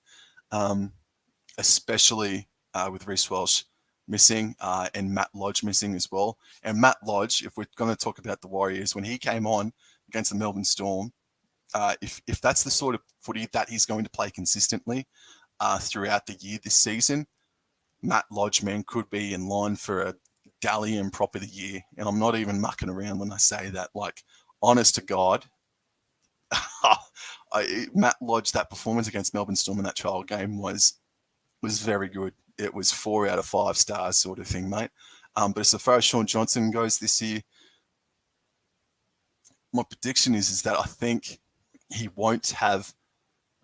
especially with Reece Welch missing and Matt Lodge missing as well. And Matt Lodge, if we're going to talk about the Warriors, when he came on against the Melbourne Storm, if that's the sort of footy that he's going to play consistently throughout the year this season, Matt Lodge, man, could be in line for a Dally-M prop of the year. And I'm not even mucking around when I say that. Like, honest to God, Matt Lodge, that performance against Melbourne Storm in that trial game was very good. It was 4 out of 5 stars sort of thing, mate. But as far as Sean Johnson goes this year, my prediction is that I think he won't have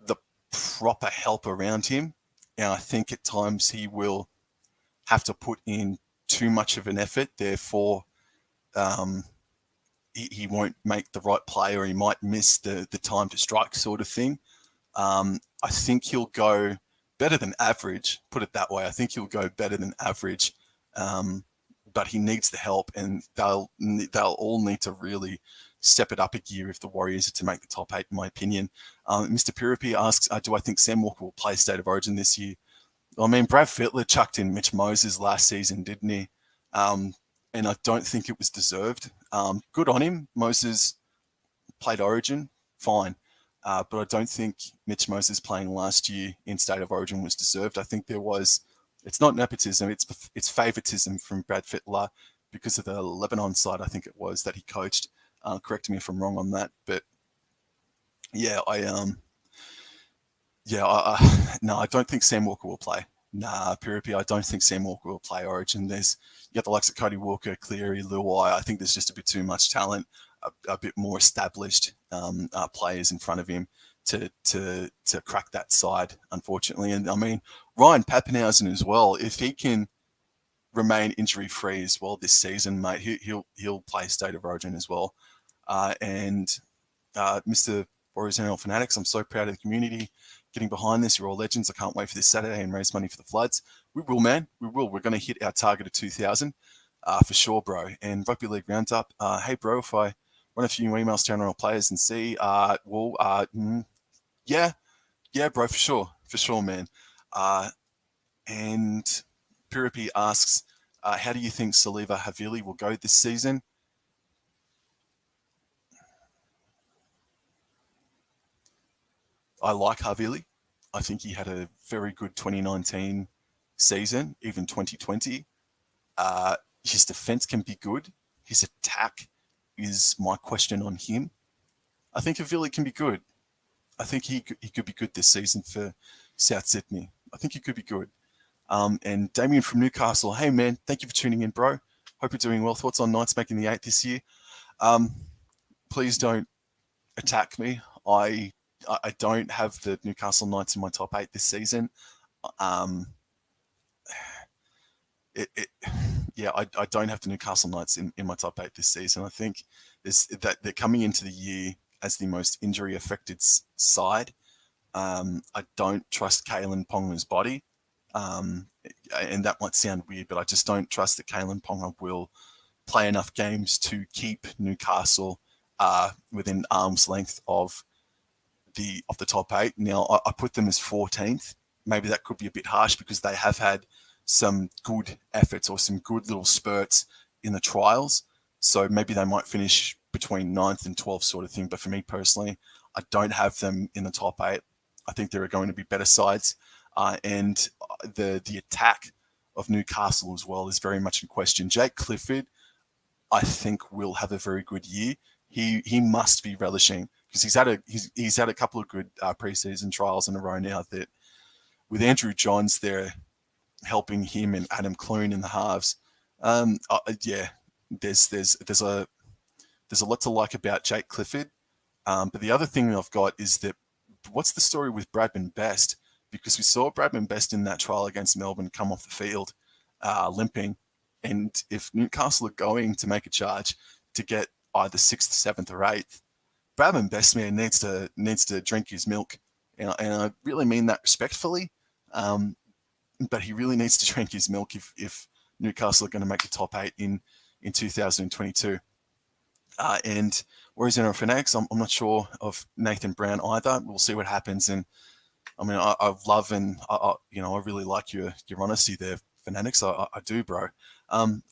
the proper help around him. And I think at times he will have to put in too much of an effort. Therefore, he won't make the right play, or he might miss the time to strike sort of thing. I think he'll go better than average, put it that way. I think he'll go better than average, but he needs the help, and they'll all need to really step it up a gear if the Warriors are to make the top 8, in my opinion. Mr. Piripi asks, do I think Sam Walker will play State of Origin this year? I mean, Brad Fittler chucked in Mitch Moses last season, didn't he? And I don't think it was deserved. Good on him. Moses played Origin, fine. But I don't think Mitch Moses playing last year in State of Origin was deserved. I think there was, it's not nepotism, it's favoritism from Brad Fittler because of the Lebanon side, I think it was, that he coached. Correct me if I'm wrong on that. But yeah, no, I don't think Sam Walker will play. Nah, Piripi, I don't think Sam Walker will play Origin. You got the likes of Cody Walker, Cleary, Luai. I think there's just a bit too much talent, a bit more established players in front of him to crack that side, unfortunately. And I mean, Ryan Pappenhausen as well, if he can remain injury-free as well this season, mate, he'll play State of Origin as well. And Mr. Warriors Nrlw Fanatics, I'm so proud of the community getting behind this. You're all legends. I can't wait for this Saturday and raise money for the floods. We will, man. We will. We're going to hit our target of 2,000 for sure, bro. And Rugby League Roundup. Hey, bro, if I run a few emails to NRL players and see, yeah, bro, for sure, man. And Piripi asks, How do you think Saliva Havili will go this season? I like Havili. I think he had a very good 2019 season, even 2020. His defense can be good. His attack is my question on him. I think Havili can be good. I think he could be good this season for South Sydney. I think he could be good. And Damien from Newcastle, hey man, thank you for tuning in, bro. Hope you're doing well. Thoughts on Knights making the 8 this year? Please don't attack me. I don't have the Newcastle Knights in my top 8 this season. I don't have the Newcastle Knights in my top 8 this season. I think that they're coming into the year as the most injury affected side. I don't trust Kalen Ponga's body. And that might sound weird, but I just don't trust that Kalen Ponga will play enough games to keep Newcastle within arm's length of the top 8. Now, I put them as 14th. Maybe that could be a bit harsh because they have had some good efforts or some good little spurts in the trials. So maybe they might finish between 9th and 12th sort of thing. But for me personally, I don't have them in the top 8. I think there are going to be better sides. And the attack of Newcastle as well is very much in question. Jake Clifford, I think, will have a very good year. He must be relishing because he's had a couple of good preseason trials in a row now. That with Andrew Johns there helping him and Adam Clune in the halves, there's a lot to like about Jake Clifford. But the other thing I've got is that what's the story with Bradman Best? Because we saw Bradman Best in that trial against Melbourne come off the field limping. And if Newcastle are going to make a charge to get either 6th, 7th or 8th, Bradman Best, man, needs to drink his milk. And I really mean that respectfully. But he really needs to drink his milk if Newcastle are going to make the top 8 in 2022. And whereas in our fanatics, I'm not sure of Nathan Brown either. We'll see what happens. And I mean, I love and I really like your honesty there, fanatics. I do, bro.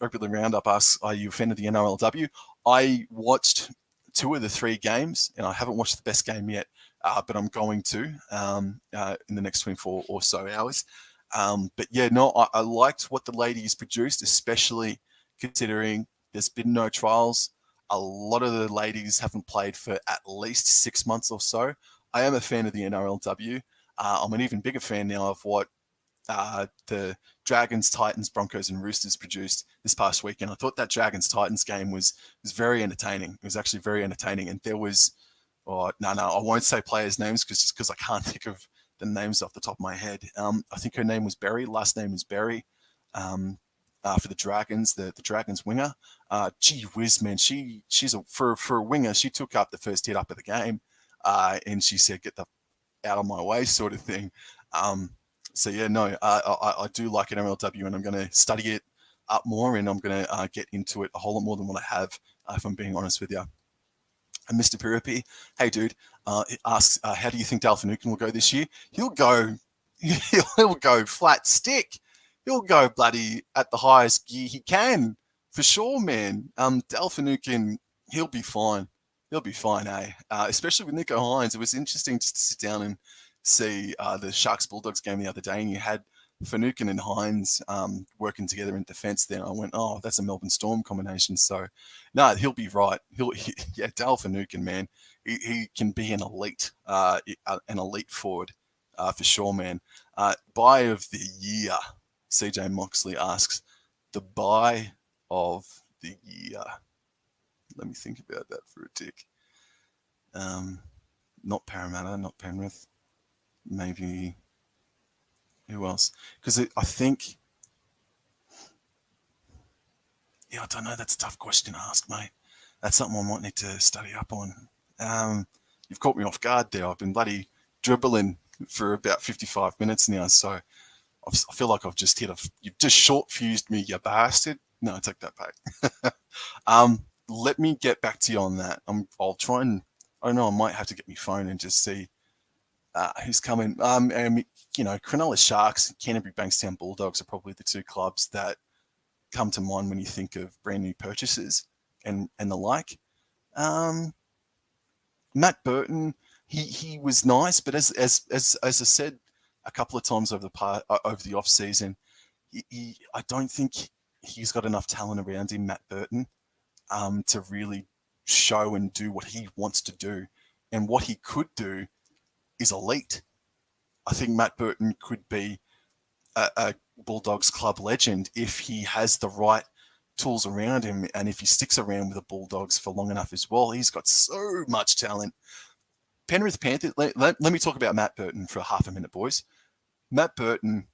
Rugby Roundup asks, are you a fan of the Nrlw? I watched 2 of the 3 games, and I haven't watched the best game yet, but I'm going to in the next 24 or so hours. But yeah, no, I liked what the ladies produced, especially considering there's been no trials. A lot of the ladies haven't played for at least 6 months or so. I am a fan of the Nrlw. I'm an even bigger fan now of what the Dragons, Titans, Broncos, and Roosters produced this past weekend. I thought that Dragons-Titans game was very entertaining. It was actually very entertaining. And there was, I won't say players' names because I can't think of the names off the top of my head. I think her name was Berry. Last name is Berry. For the Dragons, the Dragons winger. Gee whiz, man, she's for a winger. She took up the first hit up of the game, and she said, "Get the out of my way," sort of thing. So yeah, no, I do like Nrlw, and I'm going to study it up more, and I'm going to get into it a whole lot more than what I have, if I'm being honest with you. And Mr. Piripi, hey dude, asks, how do you think Dalton will go this year? He'll go flat stick. He'll go bloody at the highest gear he can, for sure, man. Dalton, he'll be fine. He'll be fine, eh? Especially with Nico Hines. It was interesting just to sit down and see the Sharks Bulldogs game the other day, and you had Finucane and Hines working together in defence there. I went, oh, that's a Melbourne Storm combination. So, no, he'll be right. Dal Finucane, man, he can be an elite forward for sure, man. Buy of the year, CJ Moxley asks, the buy of the year. Let me think about that for a tick. Not Parramatta, not Penrith. Maybe who else? Because I think, I don't know. That's a tough question to ask, mate. That's something I might need to study up on. You've caught me off guard there. I've been bloody dribbling for about 55 minutes now, so I feel like I've just you've just short fused me, you bastard. No, I take that back. Let me get back to you on that. I'll try and, I don't know, I might have to get my phone and just see who's coming. And Cronulla Sharks and Canterbury Bankstown Bulldogs are probably the 2 clubs that come to mind when you think of brand new purchases and the like. Matt Burton, he was nice, but as I said a couple of times over the off season, I don't think he's got enough talent around him, Matt Burton, to really show and do what he wants to do. And what he could do is elite. I think Matt Burton could be a Bulldogs club legend if he has the right tools around him and if he sticks around with the Bulldogs for long enough as well. He's got so much talent. Penrith Panthers, let me talk about Matt Burton for half a minute, boys. Matt Burton,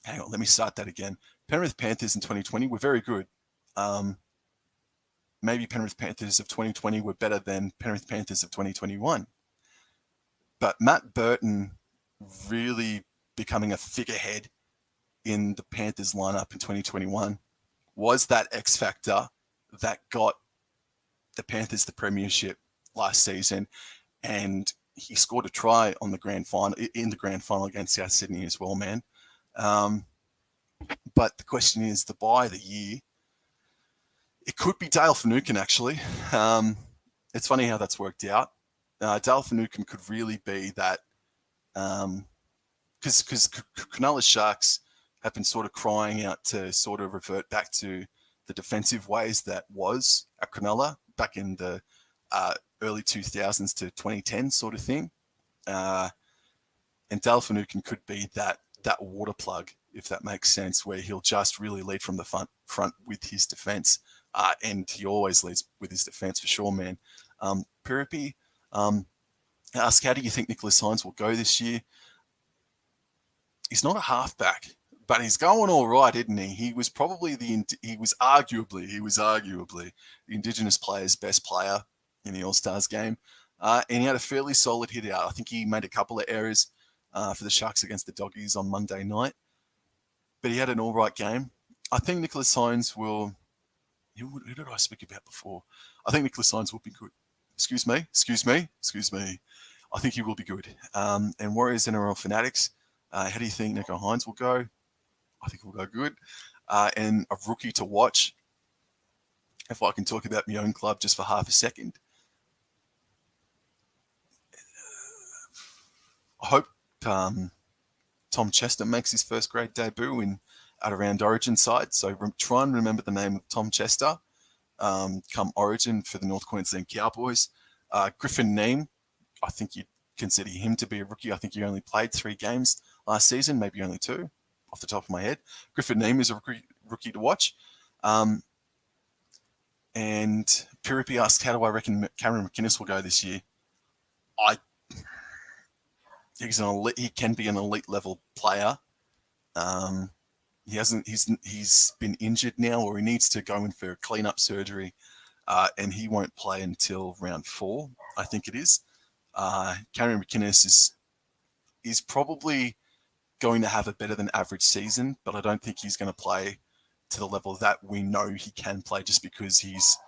hang on, let me start that again. Penrith Panthers in 2020 were very good. Maybe Penrith Panthers of 2020 were better than Penrith Panthers of 2021. But Matt Burton really becoming a figurehead in the Panthers lineup in 2021 was that X factor that got the Panthers the premiership last season, and he scored a try in the grand final against South Sydney as well, man. But the question is, the buy of the year, it could be Dale Finucane, actually. It's funny how that's worked out. Dale Finucane could really be that, because Cronulla Sharks have been sort of crying out to sort of revert back to the defensive ways that was at Cronulla back in the early 2000s to 2010 sort of thing. And Dale Finucane could be that water plug, if that makes sense, where he'll just really lead from the front with his defense. And he always leads with his defense for sure, man. Piripi asked, how do you think Nicholas Hynes will go this year? He's not a halfback, but he's going all right, isn't he? He was arguably the Indigenous player's best player in the All-Stars game. And he had a fairly solid hit out. I think he made a couple of errors for the Sharks against the Doggies on Monday night. But he had an all right game. I think Nicholas Hynes will... Who did I speak about before? I think Nicholas Hynes will be good. Excuse me. I think he will be good. And Warriors NRL fanatics, how do you think Nicho Hynes will go? I think he'll go good. And a rookie to watch, if I can talk about my own club just for half a second. I hope Tom Chester makes his first grade debut at a round Origin side. So try and remember the name of Tom Chester come Origin for the North Queensland Cowboys. Griffin Neame, I think you'd consider him to be a rookie. I think he only played 3 games last season, maybe only 2 off the top of my head. Griffin Neame is a rookie to watch. And Piripi asked, how do I reckon Cameron Mckinnis will go this year? He can be an elite level player. He's been injured now, or he needs to go in for clean-up surgery, and he won't play until round 4, I think it is. Cameron Mckinnis is probably going to have a better than average season, but I don't think he's going to play to the level that we know he can play just because he's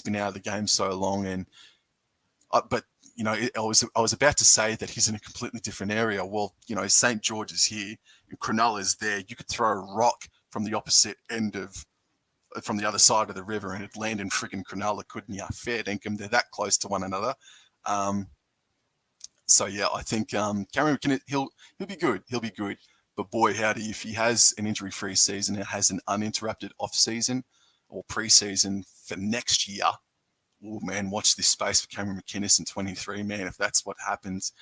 been out of the game so long. And but you know, I was about to say that he's in a completely different area. Well, you know, St. George is here, and Cronulla is there. You could throw a rock from the opposite end from the other side of the river, and it'd land in friggin' Cronulla, couldn't you? Fair dinkum, they're that close to one another. So yeah, I think Cameron McKinnon, he'll be good. He'll be good. But boy, howdy, if he has an injury-free season and has an uninterrupted off-season or pre-season for next year, oh man, watch this space for Cameron Mckinnis in 23, man, if that's what happens.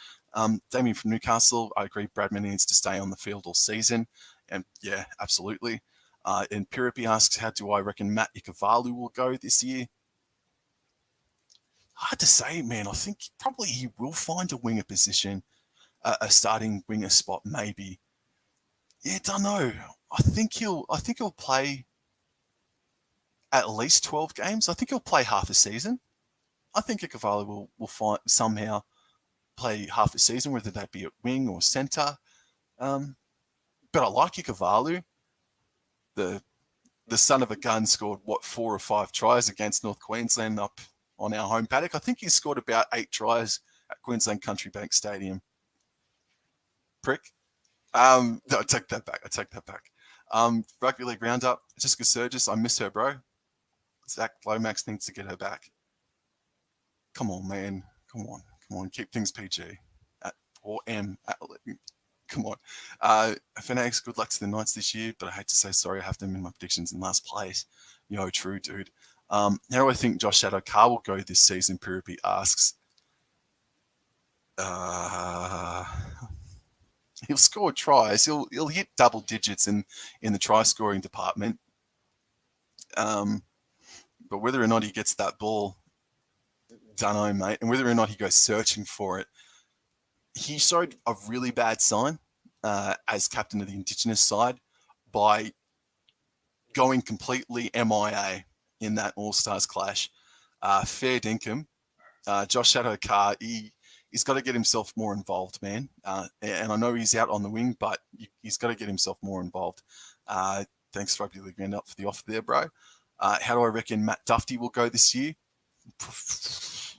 Damien from Newcastle, I agree Brad Manning needs to stay on the field all season. And yeah, absolutely. And Piripi asks, how do I reckon Matt Ichavalu will go this year? Hard to say, man. I think probably he will find a winger position, a starting winger spot, maybe. Yeah, don't know. I think he'll play at least 12 games. I think he'll play half a season. I think Ichavalu will somehow play half a season, whether that be at wing or centre. But I like Ichavalu. The son of a gun scored, 4 or 5 tries against North Queensland up on our home paddock. I think he scored about 8 tries at Queensland Country Bank Stadium. Prick. No, I take that back. Rugby League Roundup. Jessica Surgis, I miss her, bro. Zach Lomax needs to get her back. Come on, man. Come on. Keep things PG. Or M. Come on. Fanatics, good luck to the Knights this year, but I hate to say sorry. I have them in my predictions in last place. True, dude. How do I think Josh Adokar will go this season? Piripi asks. He'll score tries. He'll hit double digits in the try scoring department. But whether or not he gets that ball, don't know, mate. And whether or not he goes searching for it, he showed a really bad sign as captain of the Indigenous side by going completely MIA in that All-Stars clash. Fair dinkum. Josh Adokar, he's got to get himself more involved, man. And I know he's out on the wing, but he's got to get himself more involved. Thanks, Rugby League Roundup, for the offer there, bro. How do I reckon Matt Duffy will go this year?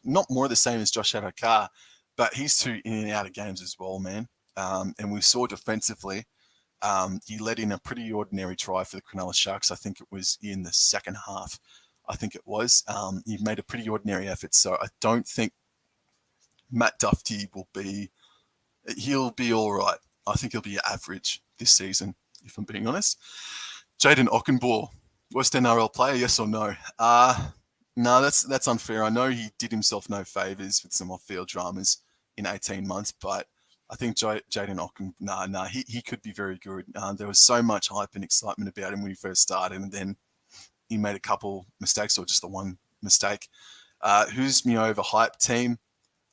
Not more the same as Josh Adokar, but he's too in and out of games as well, man. And we saw defensively, he let in a pretty ordinary try for the Cronulla Sharks. I think it was in the second half. I think it was. He made a pretty ordinary effort, so I don't think Matt Duffy he'll be all right. I think he'll be average this season, if I'm being honest. Jaden Ockenbaugh, worst NRL player, yes or no? No, that's unfair. I know he did himself no favours with some off-field dramas in 18 months, but I think Jaden Ockenbaugh, he could be very good. There was so much hype and excitement about him when he first started, and then he made a couple mistakes, or just the one mistake. Who's my overhyped team?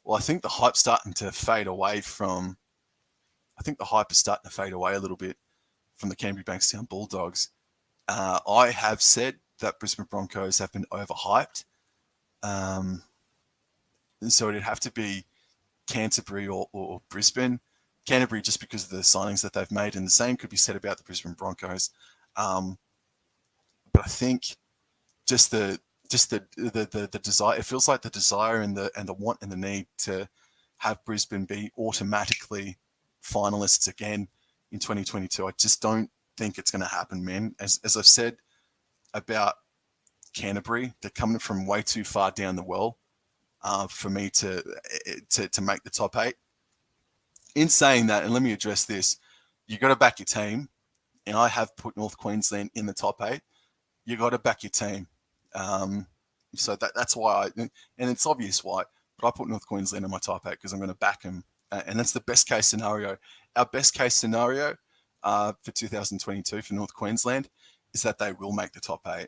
Well, I think the hype's starting to fade away I think the hype is starting to fade away a little bit from the Canterbury Bankstown Bulldogs. I have said that Brisbane Broncos have been overhyped. So it'd have to be Canterbury or Brisbane. Canterbury just because of the signings that they've made, and the same could be said about the Brisbane Broncos. But I think just the desire, it feels like the desire and the want and the need to have Brisbane be automatically finalists again in 2022. I just don't think it's going to happen, man. As I've said about Canterbury, they're coming from way too far down the well for me to make the top 8. In saying that, and let me address this, you got to back your team, and I have put North Queensland in the top 8. You got to back your team. So that's why and it's obvious why, but I put North Queensland in my top 8 because I'm going to back them. And that's the best case scenario. Our best case scenario for 2022 for North Queensland is that they will make the top 8,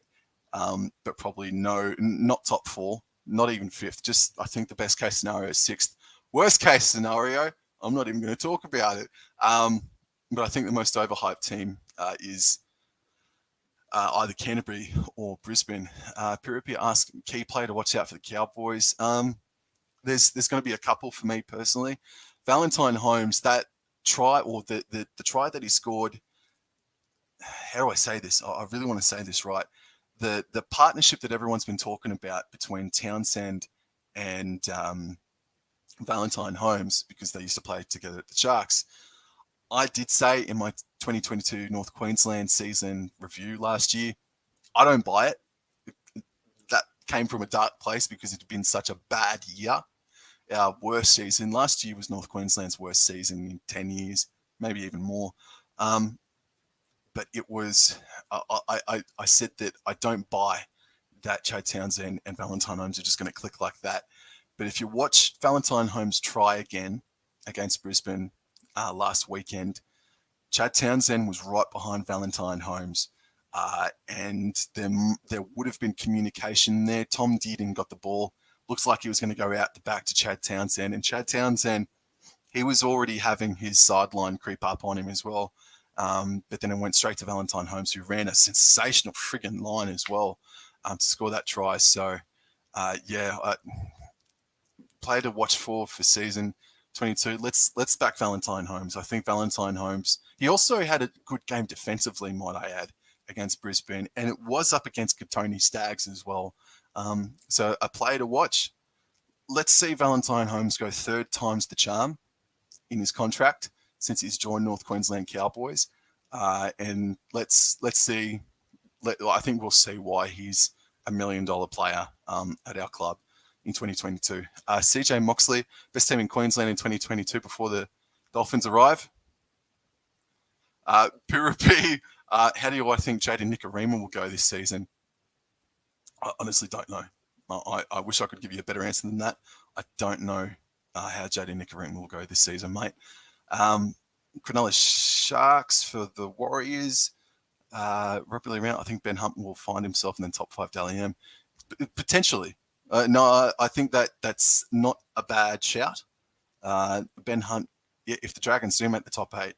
but probably not top 4, not even 5th. Just, I think the best case scenario is 6th. Worst case scenario, I'm not even going to talk about it. But I think the most overhyped team is either Canterbury or Brisbane. Piripia asked, key player to watch out for the Cowboys. There's going to be a couple for me personally. Valentine Holmes, that try, or the try that he scored, how do I say this? I really want to say this right. The partnership that everyone's been talking about between Townsend and Valentine Holmes, because they used to play together at the Sharks. I did say in my 2022 North Queensland season review last year, I don't buy it. That came from a dark place because it had been such a bad year. Our worst season. Last year was North Queensland's worst season in 10 years, maybe even more. But it was, I said that I don't buy that Chad Townsend and Valentine Holmes are just going to click like that. But if you watch Valentine Holmes try again against Brisbane last weekend, Chad Townsend was right behind Valentine Holmes. And there would have been communication there. Tom Dearden got the ball. Looks like he was going to go out the back to Chad Townsend. And Chad Townsend, he was already having his sideline creep up on him as well. But then it went straight to Valentine Holmes, who ran a sensational friggin' line as well to score that try. So, player to watch for season 22. Let's back Valentine Holmes. I think Valentine Holmes, he also had a good game defensively, might I add, against Brisbane. And it was up against Katoni Staggs as well. So a player to watch. Let's see Valentine Holmes go 3rd times the charm in his contract since he's joined North Queensland Cowboys. and let's see. I think we'll see why he's $1 million player at our club in 2022. CJ Moxley, best team in Queensland in 2022 before the Dolphins arrive. Pirapi, how do I think Jaden Nikorima will go this season? I honestly don't know. I wish I could give you a better answer than that. I don't know how Jaden Nikorima will go this season, mate. Cronulla Sharks for the Warriors. Rugby League round, I think Ben Hunt will find himself in the top 5 Dally M. Potentially. No, I think that's not a bad shout. Ben Hunt, if the Dragons do make the top 8,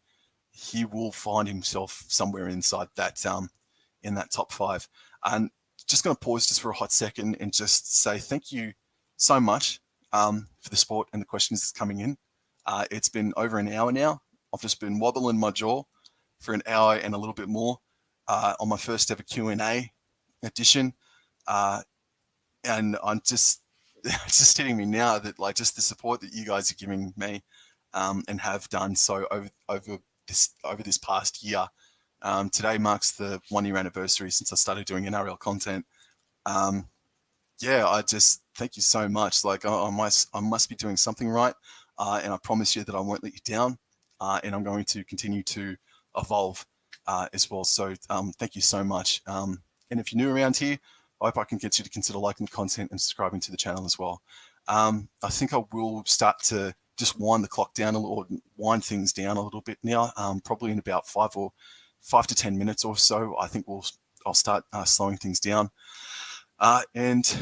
he will find himself somewhere inside that in that top 5. And just going to pause just for a hot second and just say thank you so much for the support and the questions that's coming in. It's been over an hour now. I've just been wobbling my jaw for an hour and a little bit more on my first ever Q&A edition. And I'm just, it's just hitting me now that like just the support that you guys are giving me and have done so over this past year. Today marks the 1-year anniversary since I started doing Nrlw content. I just thank you so much. Like I must be doing something right, and I promise you that I won't let you down, and I'm going to continue to evolve as well. So thank you so much. And if you're new around here, I hope I can get you to consider liking the content and subscribing to the channel as well. I think I will start to just wind the clock down a little, or wind things down a little bit now. Probably in about 5 to 10 minutes or so, I think I'll start slowing things down. And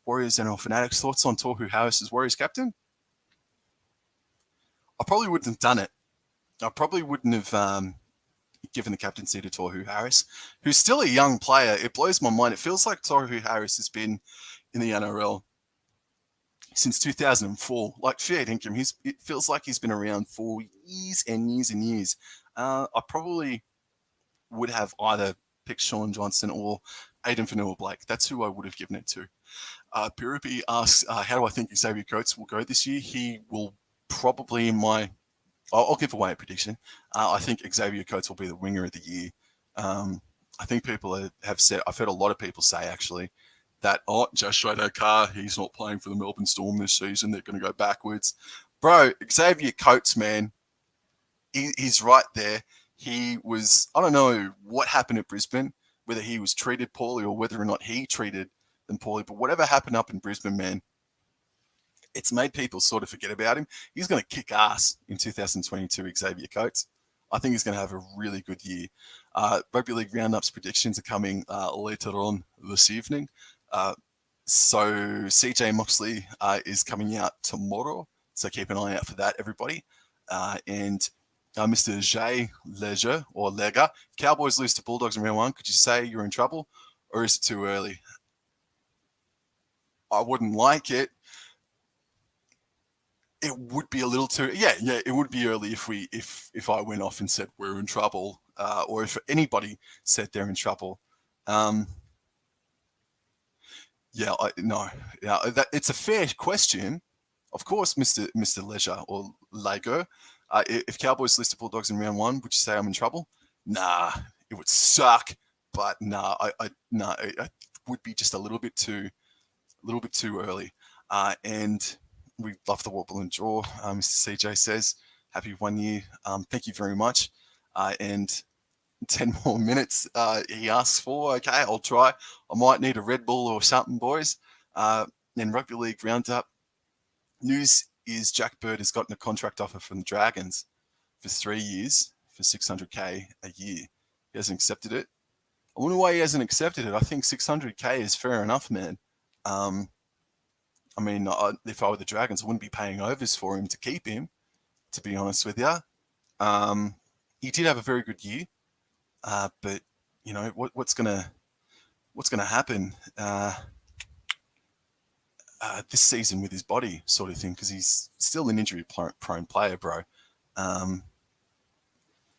Warriors NRL Fanatics, thoughts on Tohu Harris as Warriors captain? I probably wouldn't have done it. I probably wouldn't have given the captaincy to Tohu Harris, who's still a young player. It blows my mind. It feels like Tohu Harris has been in the NRL since 2004. Like fair dinkum, it feels like he's been around for years and years and years. I probably would have either picked Sean Johnson or Aiden Fanua-Blake. That's who I would have given it to. Piripi asks, how do I think Xavier Coates will go this year? He will probably I'll give away a prediction. I think Xavier Coates will be the winger of the year. I think people have said, I've heard a lot of people say actually, that, just Shredder Carr, he's not playing for the Melbourne Storm this season. They're going to go backwards. Bro, Xavier Coates, man, he's right there. He was, I don't know what happened at Brisbane, whether he was treated poorly or whether or not he treated them poorly, but whatever happened up in Brisbane, man, it's made people sort of forget about him. He's going to kick ass in 2022, Xavier Coates. I think he's going to have a really good year. Rugby League Roundup's predictions are coming later on this evening. So CJ Moxley is coming out tomorrow. So keep an eye out for that, everybody. And Mr. J. Leisure or Lega, Cowboys lose to Bulldogs in round 1. Could you say you're in trouble, or is it too early? I wouldn't like it. It would be a little too, it would be early if I went off and said we're in trouble, or if anybody said they're in trouble. It's a fair question. Of course, Mr. Leisure or Lego. If Cowboys listed Bulldogs in round 1, would you say I'm in trouble? Nah, it would suck, but nah, it would be just a little bit too early. And we love the Wobblin draw. Mr. CJ says, happy 1 year. Thank you very much. And 10 more minutes he asks for. Okay, I'll try. I might need a Red Bull or something, boys. Then Rugby League Roundup. News is Jack Bird has gotten a contract offer from the Dragons for 3 years for $600K a year. He hasn't accepted it. I wonder why he hasn't accepted it. I think $600K is fair enough, man. I mean, if I were the Dragons, I wouldn't be paying overs for him to keep him, to be honest with you. He did have a very good year, but you know what's gonna happen this season with his body, sort of thing, because he's still an injury-prone player, bro.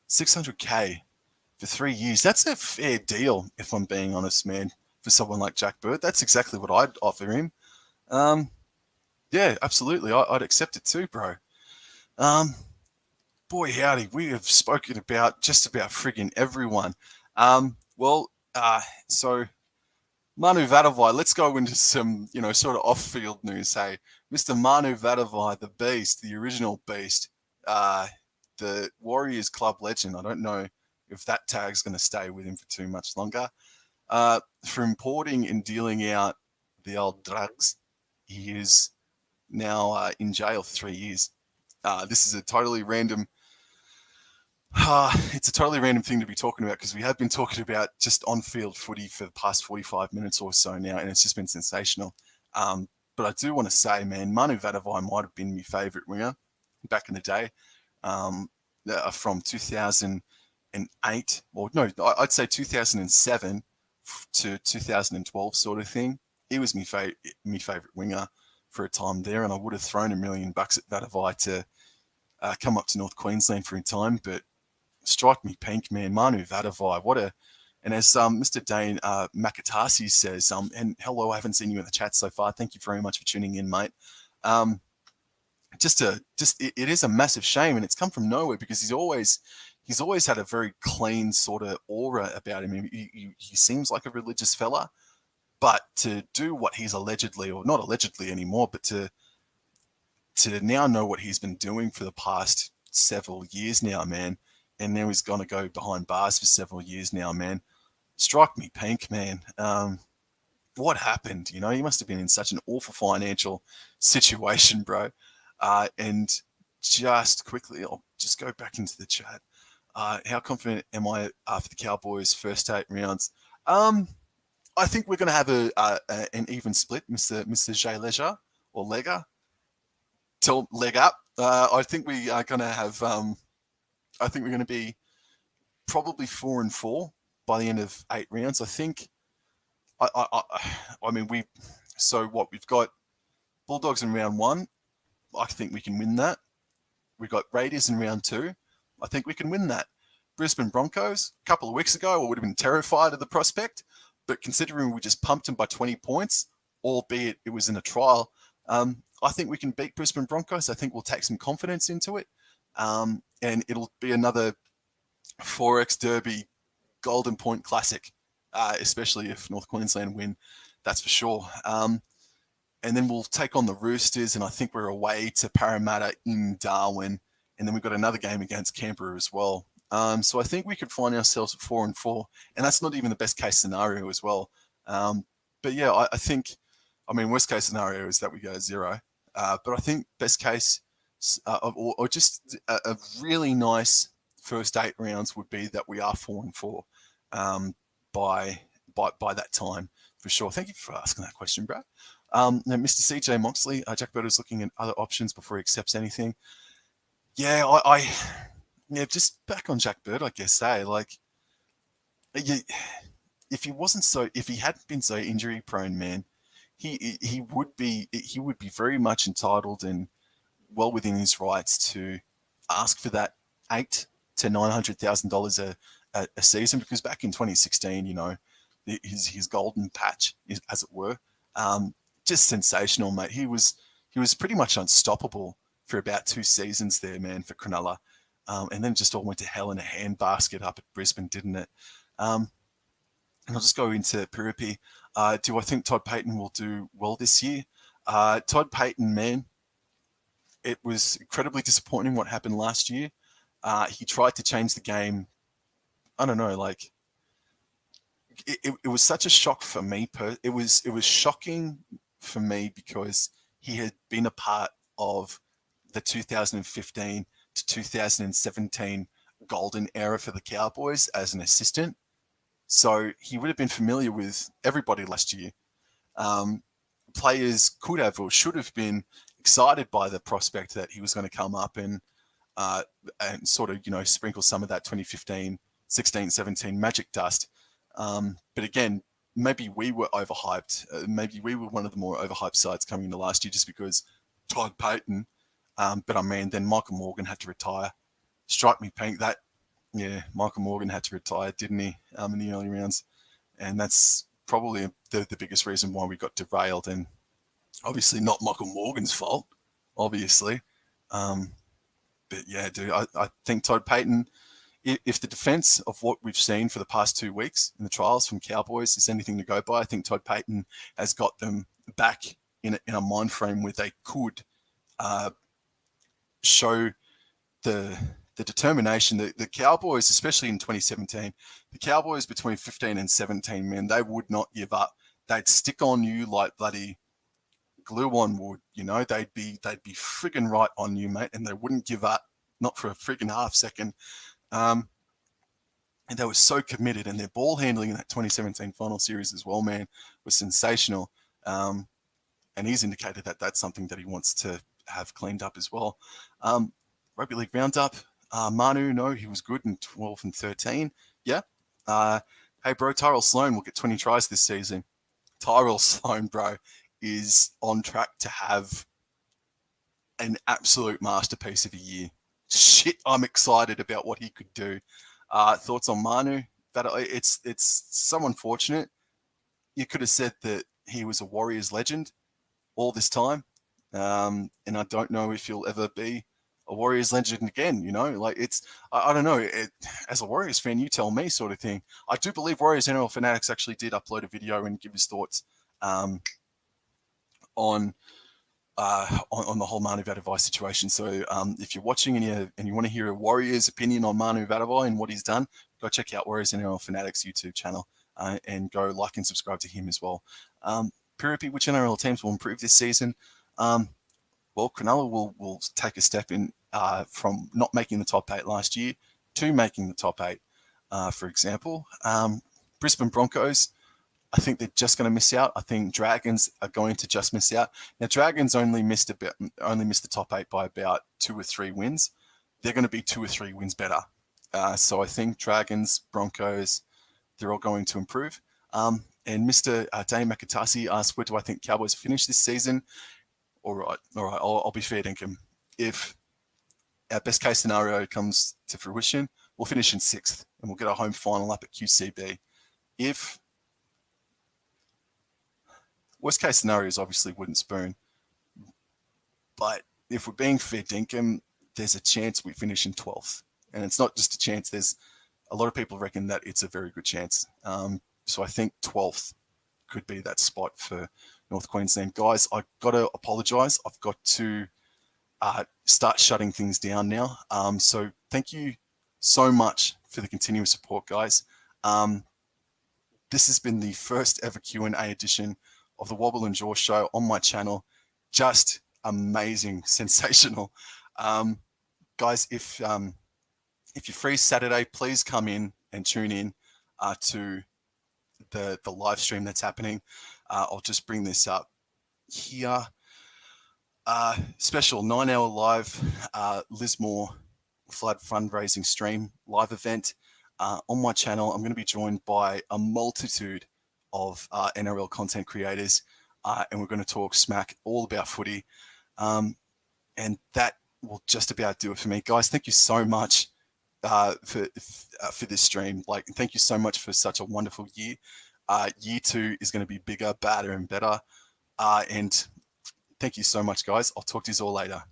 $600K for 3 years. That's a fair deal, if I'm being honest, man. For someone like Jack Bird, that's exactly what I'd offer him. Yeah, absolutely. I'd accept it too, bro. boy, howdy, we have spoken about just about friggin' everyone. So Manu Vadavai, let's go into some, sort of off-field news. Hey, Mr. Manu Vadavai, the beast, the original beast, the Warriors club legend. I don't know if that tag's going to stay with him for too much longer. For importing and dealing out the old drugs, he is now in jail for 3 years. This is a totally random. It's a totally random thing to be talking about because we have been talking about just on-field footy for the past 45 minutes or so now, and it's just been sensational. But I do want to say, man, Manu Vadavai might have been my favourite winger back in the day, from 2008. Well, no, I'd say 2007 to 2012 sort of thing. He was my favourite winger for a time there, and I would have thrown $1 million at Vadavai to come up to North Queensland for a time, but strike me pink, man. Manu Vadavai, and as Mr. Dane Makatasi says, and hello, I haven't seen you in the chat so far. Thank you very much for tuning in, mate. It is a massive shame, and it's come from nowhere because he's always had a very clean sort of aura about him. He seems like a religious fella, but to do what he's allegedly, or not allegedly anymore, but to now know what he's been doing for the past several years now, man, and now he's going to go behind bars for several years now, man. Strike me pink, man. What happened? He must have been in such an awful financial situation, bro. And just quickly, I'll just go back into the chat. How confident am I after the Cowboys' first 8 rounds? I think we're going to have an even split, Mr. J Leisure or Legger. Till leg up. I think we are going to have. I think we're going to be probably 4-4 by the end of 8 rounds. I think. I mean, we've got Bulldogs in round 1. I think we can win that. We've got Raiders in round 2. I think we can win that. Brisbane Broncos, a couple of weeks ago, I would have been terrified of the prospect, but considering we just pumped them by 20 points, albeit it was in a trial, I think we can beat Brisbane Broncos. I think we'll take some confidence into it, and it'll be another 4X Derby Golden Point Classic, especially if North Queensland win, that's for sure. And then we'll take on the Roosters, and I think we're away to Parramatta in Darwin, and then we've got another game against Canberra as well. So I think we could find ourselves at 4-4, and that's not even the best case scenario as well. But yeah, I think, worst case scenario is that we go 0. But I think best case, or just a really nice first 8 rounds would be that we are 4-4 by that time for sure. Thank you for asking that question, Brad. Now, Mr. CJ Moxley, Jack Bird is looking at other options before he accepts anything. Yeah, just back on Jack Bird, I guess. If he hadn't been so injury prone, man, he would be very much entitled and well within his rights to ask for that $800,000 to $900,000 a season, because back in 2016, his golden patch, as it were, just sensational, mate. He was pretty much unstoppable for about 2 seasons there, man, for Cronulla. And then it just all went to hell in a handbasket up at Brisbane, didn't it? And I'll just go into Piripi. Do I think Todd Payton will do well this year? Todd Payton, man, it was incredibly disappointing what happened last year. He tried to change the game. I don't know, it was such a shock for me. It was shocking for me because he had been a part of the 2015 to 2017 golden era for the Cowboys as an assistant. So he would have been familiar with everybody last year. Players could have or should have been excited by the prospect that he was going to come up and sort of, sprinkle some of that 2015, 16, 17 magic dust. But again, maybe we were overhyped. Maybe we were one of the more overhyped sides coming into last year just because Todd Payton. But then Michael Morgan had to retire. Strike me pink. Michael Morgan had to retire, didn't he, in the early rounds? And that's probably the biggest reason why we got derailed. And obviously not Michael Morgan's fault, obviously. But yeah, dude, I think Todd Payton, if the defense of what we've seen for the past 2 weeks in the trials from Cowboys is anything to go by, I think Todd Payton has got them back in a mind frame where they could show the determination that the Cowboys, especially in 2017, the Cowboys between 15 and 17, man, they would not give up. They'd stick on you like bloody glue on wood. You know, they'd be friggin' right on you, mate, and they wouldn't give up, not for a friggin' half second. And they were so committed, and their ball handling in that 2017 final series as well, man, was sensational. And he's indicated that that's something that he wants to have cleaned up as well. Rugby League Roundup, Manu, no, he was good in 12 and 13. Yeah. Hey, bro, Tyrell Sloan will get 20 tries this season. Tyrell Sloan, bro, is on track to have an absolute masterpiece of a year. Shit, I'm excited about what he could do. Thoughts on Manu? That it's so unfortunate. You could have said that he was a Warriors legend all this time, and I don't know if he'll ever be a Warriors legend again. You know, like I don't know. As a Warriors fan, you tell me, sort of thing. I do believe Warriors NRL Fanatics actually did upload a video and give his thoughts on the whole Manu Vatuvei situation. So if you're watching and you want to hear a Warriors opinion on Manu Vatuvei and what he's done, go check out Warriors NRL Fanatics YouTube channel and go like and subscribe to him as well. Piripi, which NRL teams will improve this season? Well, Cronulla will take a step in from not making the top 8 last year to making the top 8, for example. Brisbane Broncos, I think they're just going to miss out. I think Dragons are going to just miss out. Now, Dragons only missed the top 8 by about 2 or 3 wins. They're going to be 2 or 3 wins better. So I think Dragons, Broncos, they're all going to improve. And Mr. Dane Makatasi asked, where do I think Cowboys finish this season? All right. I'll be fair, dinkum. If our best case scenario comes to fruition, we'll finish in 6th and we'll get our home final up at QCB. If worst case scenario is obviously wooden spoon, but if we're being fair, dinkum, there's a chance we finish in 12th. And it's not just a chance. There's a lot of people reckon that it's a very good chance. So I think 12th could be that spot for North Queensland. Guys, I've got to apologise. I've got to start shutting things down now. So thank you so much for the continuous support, guys. This has been the first ever Q&A edition of the Wobble and Jaw show on my channel. Just amazing, sensational. Guys, if you're free Saturday, please come in and tune in to the live stream that's happening. I'll just bring this up here. Special 9-hour live Lismore flood fundraising stream live event on my channel. I'm going to be joined by a multitude of NRL content creators, and we're going to talk smack all about footy. And that will just about do it for me, guys. Thank you so much for this stream. Like, thank you so much for such a wonderful year. Year 2 is going to be bigger, badder, and better. And thank you so much, guys. I'll talk to you all later.